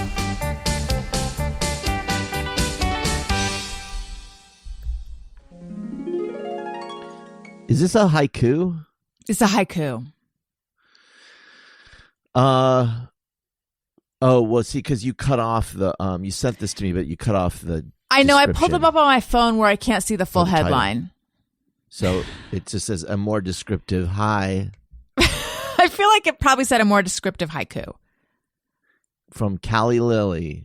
Is this a haiku? It's a haiku. Oh, well, see, because you cut off the you sent this to me, but you cut off the I know, I pulled them up on my phone where I can't see the full the title. headline. So it just says a more descriptive hi I feel like it probably said a more descriptive haiku. from Callie Lilly.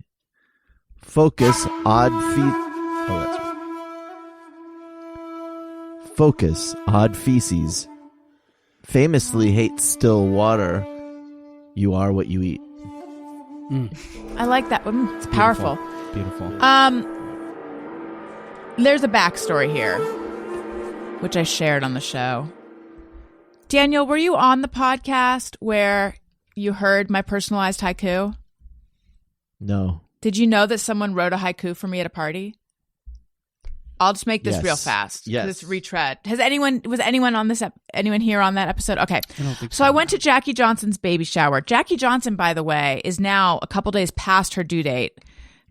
Focus odd that's right. Focus odd feces. Famously hates still water. You are what you eat. I like that one. It's powerful. Beautiful. There's a backstory here, which I shared on the show. Daniel, were you on the podcast where you heard my personalized haiku? No. Did you know that someone wrote a haiku for me at a party? I'll just make this Yes. real fast. Yes. This retread. Was anyone on this? Anyone here on that episode? Okay. I don't think So I went to Jackie Johnson's baby shower. Jackie Johnson, by the way, is now a couple days past her due date.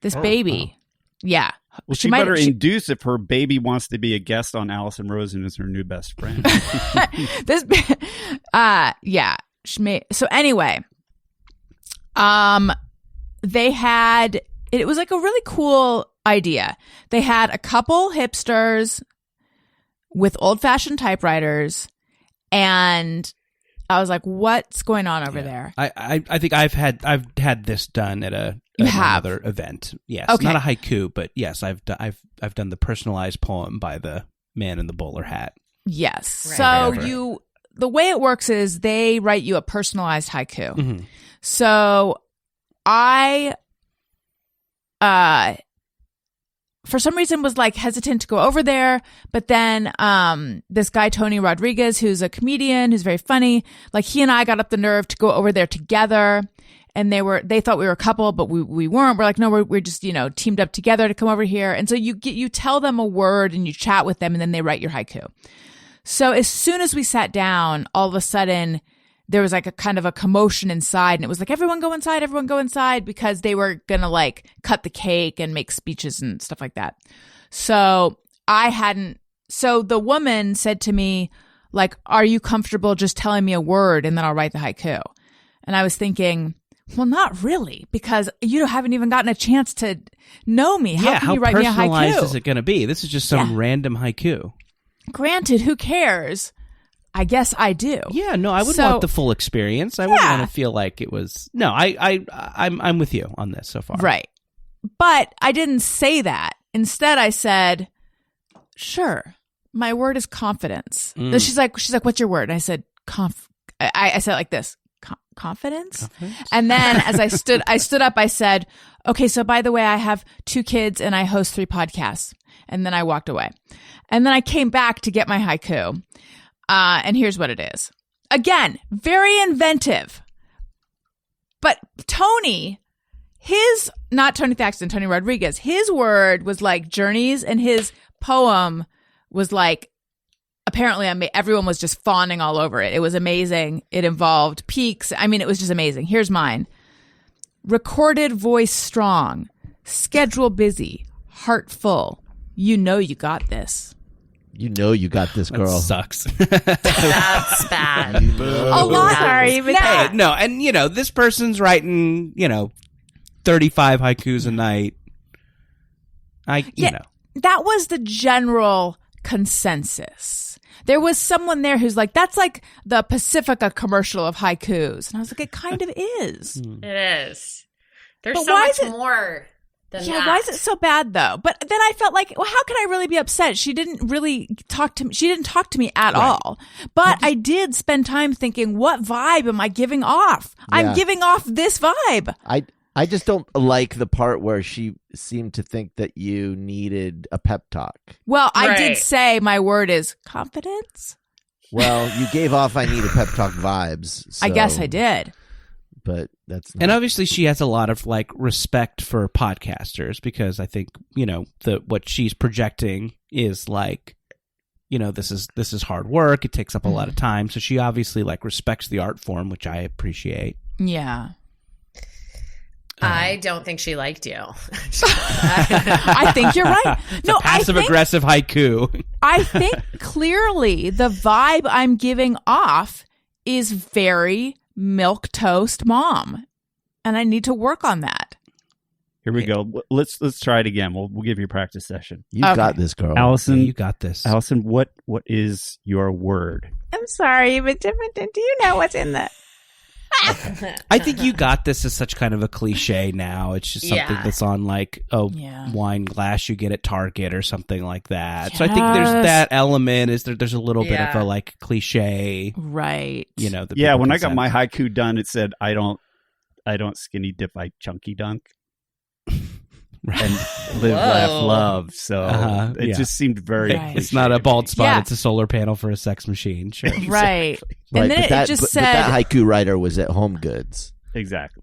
This baby. Yeah. Well, she better induce if her baby wants to be a guest on Allison Rosen as her new best friend. Yeah. So anyway, they had, it was like a really cool idea. They had a couple hipsters with old-fashioned typewriters, and I was like, what's going on over there? I think I've had this done at another event. Yes. Okay. Not a haiku, but yes, I've done the personalized poem by the man in the bowler hat. Yes. Right. So the way it works is they write you a personalized haiku. Mm-hmm. So I for some reason was like hesitant to go over there, but then this guy Tony Rodriguez, who's a comedian who's very funny, like he and I got up the nerve to go over there together, and they thought we were a couple, but we weren't. We're like, no, we're just teamed up together to come over here. And so you tell them a word and you chat with them, and then they write your haiku. So as soon as we sat down, all of a sudden there was like a kind of a commotion inside, and it was like, everyone go inside, because they were going to like cut the cake and make speeches and stuff like that. So the woman said to me, like, are you comfortable just telling me a word and then I'll write the haiku? And I was thinking, well, not really, because you haven't even gotten a chance to know me. How can you write me a haiku? How personalized is it going to be? This is just some random haiku. Granted, who cares? I guess I do. Yeah, no, I would want the full experience. I wouldn't want to feel like it was. No, I'm with you on this so far. Right, but I didn't say that. Instead, I said, "Sure, My word is confidence. She's like, what's your word? And I said, I said it like this, confidence. And then as I stood up, I said, okay, so by the way, I have 2 kids and I host 3 podcasts. And then I walked away. And then I came back to get my haiku. And here's what it is. Again, very inventive. But Tony, not Tony Thaxton, Tony Rodriguez, his word was like journeys, and his poem was like, apparently everyone was just fawning all over it. It was amazing. It involved peaks. I mean, it was just amazing. Here's mine. Recorded voice strong, schedule busy, heart full. You know you got this. You know you got this, girl. That sucks. That's bad. A lot. Sorry, but Hey, no, and this person's writing, 35 haikus a night. That was the general consensus. There was someone there who's like, that's like the Pacifica commercial of haikus. And I was like, it kind of is. It is. There's But so why much is it- more than Yeah, that. why is it so bad though? But then I felt like, well, how can I really be upset? She didn't really talk to me. She didn't talk to me at all. But I did spend time thinking, what vibe am I giving off? I'm Yeah. giving off this vibe. I just don't like the part where she seemed to think that you needed a pep talk. Well, I Right. did say my word is confidence. Well, you gave off "I need a pep talk" vibes. I guess so- I did. but that's not. And obviously she has a lot of respect for podcasters, because I think, what she's projecting is this is hard work. It takes up a lot of time. So she obviously respects the art form, which I appreciate. Yeah. I don't think she liked you. I think you're right. No, Passive aggressive haiku. I think clearly the vibe I'm giving off is very milquetoast mom, and I need to work on that. Here we go. Let's try it again. We'll give you a practice session. You got this, girl. Allison, Yeah, you got this. Allison, what is your word? I'm sorry, but do you know what's in the? I think "you got this" is such kind of a cliche now. It's just something that's on a wine glass you get at Target or something like that. So I think there's that element. There's a little bit of a cliche, right? That Yeah, people when can I got sense. my haiku done, it said, "I don't skinny dip, I chunky dunk." And live, laugh, love. So it just seemed very. Right. It's not a bald spot. Yeah. It's a solar panel for a sex machine. Sure. Right. Right, And then but it just but said, that haiku writer was at Home Goods. Exactly.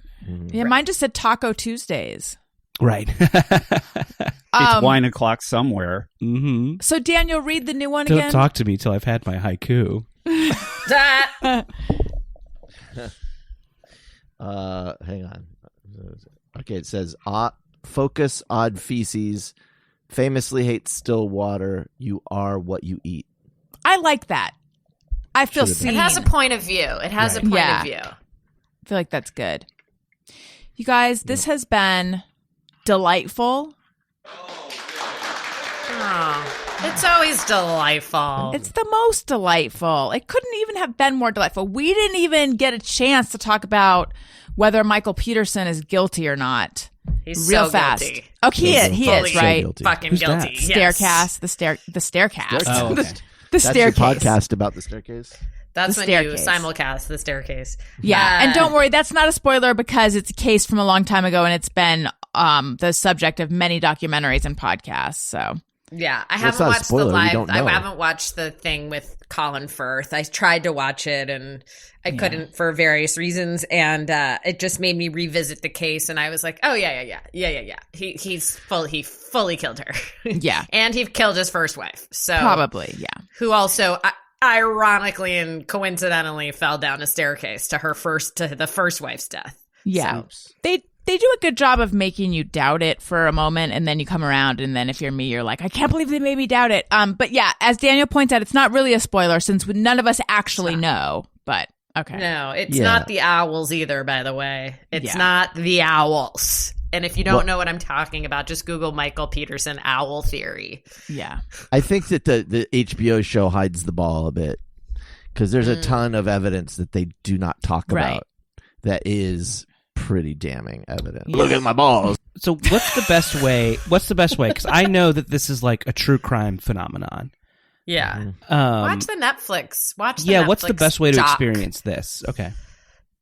yeah, mine just said Taco Tuesdays. Right. It's wine o'clock somewhere. Mm-hmm. So Daniel, read the new one Don't again. talk to me till I've had my haiku. Hang on. Okay, it says, focus, odd feces, famously hates still water, you are what you eat. I like that. I feel Should've been. seen. It has a point of view. It has a point Yeah. of view. I feel like that's good. You guys, this has been delightful. Oh, it's always delightful. It's the most delightful. It couldn't even have been more delightful. We didn't even get a chance to talk about whether Michael Peterson is guilty or not. He's real so fast. guilty. Oh, he is, So right? guilty. Fucking Who's guilty. that? Yes. Staircast, the staircast. Oh, okay. The That's your staircase. podcast about the staircase? That's The when staircase. you simulcast the staircase. Yeah, and don't worry, that's not a spoiler because it's a case from a long time ago, and it's been the subject of many documentaries and podcasts. So Yeah, I Well, it's haven't not a watched the spoiler. We live. don't I know. haven't watched the thing with Colin Firth. I tried to watch it and I couldn't for various reasons, and it just made me revisit the case. And I was like, oh yeah. He fully killed her. Yeah. And he killed his first wife. So probably, yeah. who also ironically and coincidentally fell down a staircase to the first wife's death. Yeah. So, They do a good job of making you doubt it for a moment, and then you come around, and then if you're me, you're like, I can't believe they made me doubt it. But yeah, as Daniel points out, it's not really a spoiler since none of us actually know. But okay. no, it's Yeah. not the owls either, by the way. It's Yeah. not the owls. And if you don't know what I'm talking about, just Google Michael Peterson owl theory. Yeah. I think that the HBO show hides the ball a bit because there's a ton of evidence that they do not talk Right. about that is pretty damning evidence. Yeah. Look at my balls. So what's the best way? Because I know that this is like a true crime phenomenon. Yeah. Watch the Netflix. Watch the Netflix what's the best way to doc. experience this? Okay.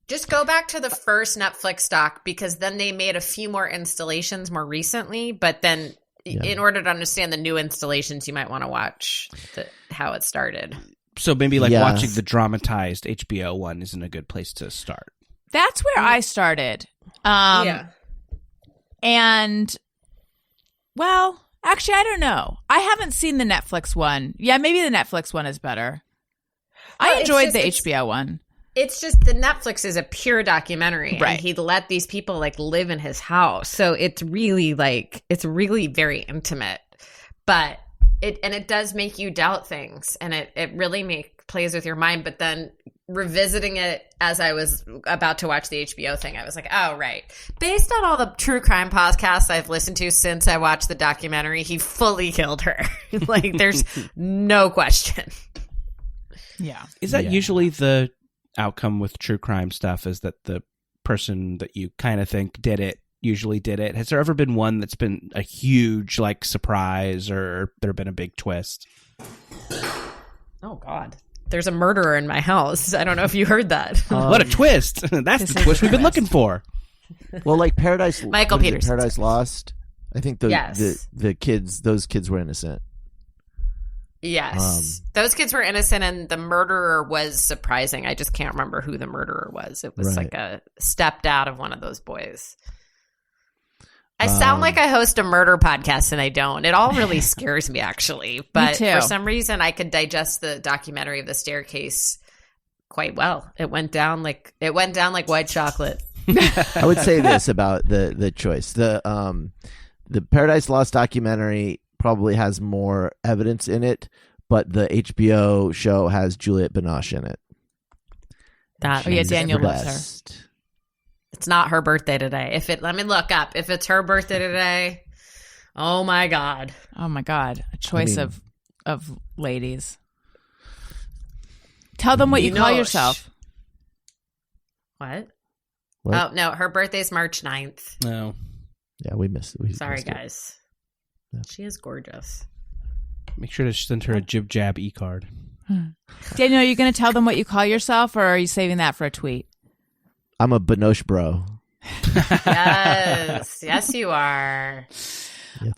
Just go back to the first Netflix doc, because then they made a few more installations more recently. But then in order to understand the new installations, you might want to watch how it started. So maybe watching the dramatized HBO one isn't a good place to start. That's where I started. And, well, actually, I don't know. I haven't seen the Netflix one. Yeah, maybe the Netflix one is better. I enjoyed the HBO one. It's just the Netflix is a pure documentary. Right. And he'd let these people live in his house. So it's really very intimate. But it does make you doubt things. And it really plays with your mind. But then revisiting it as I was about to watch the HBO thing, I was like, oh, right. Based on all the true crime podcasts I've listened to since I watched the documentary, he fully killed her. There's no question. Yeah. Is that usually the outcome with true crime stuff, is that the person that you kind of think did it usually did it? Has there ever been one that's been a huge surprise, or there been a big twist? Oh, God. There's a murderer in my house. I don't know if you heard that. What a twist. That's the twist we've been looking for. Well, Paradise Michael Peterson. Paradise Lost. I think the kids, those kids were innocent. Yes. Those kids were innocent, and the murderer was surprising. I just can't remember who the murderer was. It was a stepdad of one of those boys. I sound like I host a murder podcast, and I don't. It all really scares me, actually. But for some reason, I could digest the documentary of the staircase quite well. It went down like white chocolate. I would say this about the choice. The Paradise Lost documentary probably has more evidence in it, but the HBO show has Juliette Binoche in it. Daniel loves her. It's not her birthday today. Let me look up. If it's her birthday today, oh my God. A choice of ladies. Tell them what you call yourself. What? Oh, no, her birthday's March 9th. No. Yeah, we missed it. Sorry, guys. Yeah. She is gorgeous. Make sure to send her a Jib Jab e-card. Daniel, are you going to tell them what you call yourself, or are you saving that for a tweet? I'm a Binoche bro. Yes, you are.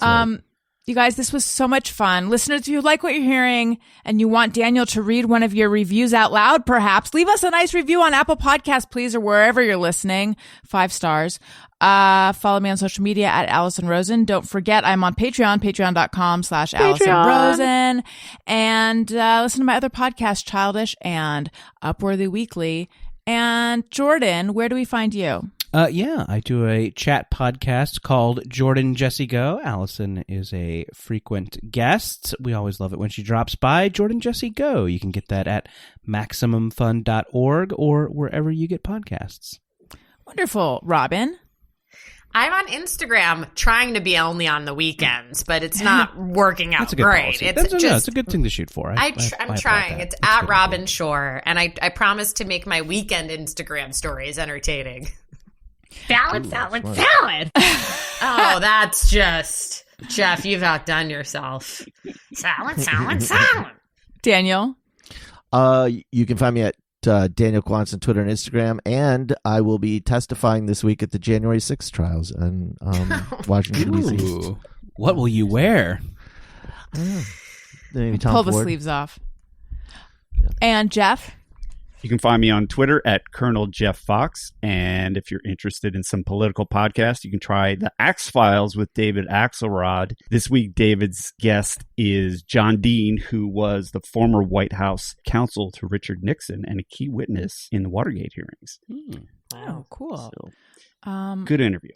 Right. You guys, this was so much fun. Listeners, if you like what you're hearing and you want Daniel to read one of your reviews out loud, perhaps, leave us a nice review on Apple Podcasts, please, or wherever you're listening. 5 stars. Follow me on social media at Allison Rosen. Don't forget, I'm on Patreon, patreon.com/Allison Rosen. And listen to my other podcasts, Childish and Upworthy Weekly. And Jordan, where do we find you? I do a chat podcast called Jordan Jesse Go. Allison is a frequent guest. We always love it when she drops by. Jordan Jesse Go. You can get that at MaximumFun.org or wherever you get podcasts. Wonderful. Robin? I'm on Instagram trying to be only on the weekends, but it's not working out great. It's a good thing to shoot for. I'm trying. It's at Robin Shorr, and I promise to make my weekend Instagram stories entertaining. Salad. Oh, that's just... Jeff, you've outdone yourself. Salad. Daniel? You can find me at Daniel Quantz on Twitter and Instagram, and I will be testifying this week at the January 6th trials in Washington, D.C. What will you wear? Pull the sleeves off. Yeah. And Jeff? You can find me on Twitter at Colonel Jeff Fox. And if you're interested in some political podcasts, you can try the Axe Files with David Axelrod. This week, David's guest is John Dean, who was the former White House counsel to Richard Nixon and a key witness in the Watergate hearings. Wow, cool. So, good interview.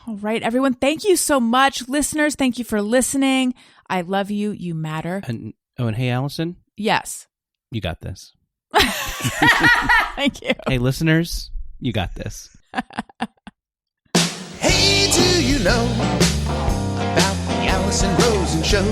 All right, everyone. Thank you so much. Listeners, thank you for listening. I love you. You matter. And hey, Allison? Yes. You got this. Thank you. Hey, listeners, you got this. Hey, do you know about the Allison Rosen Show?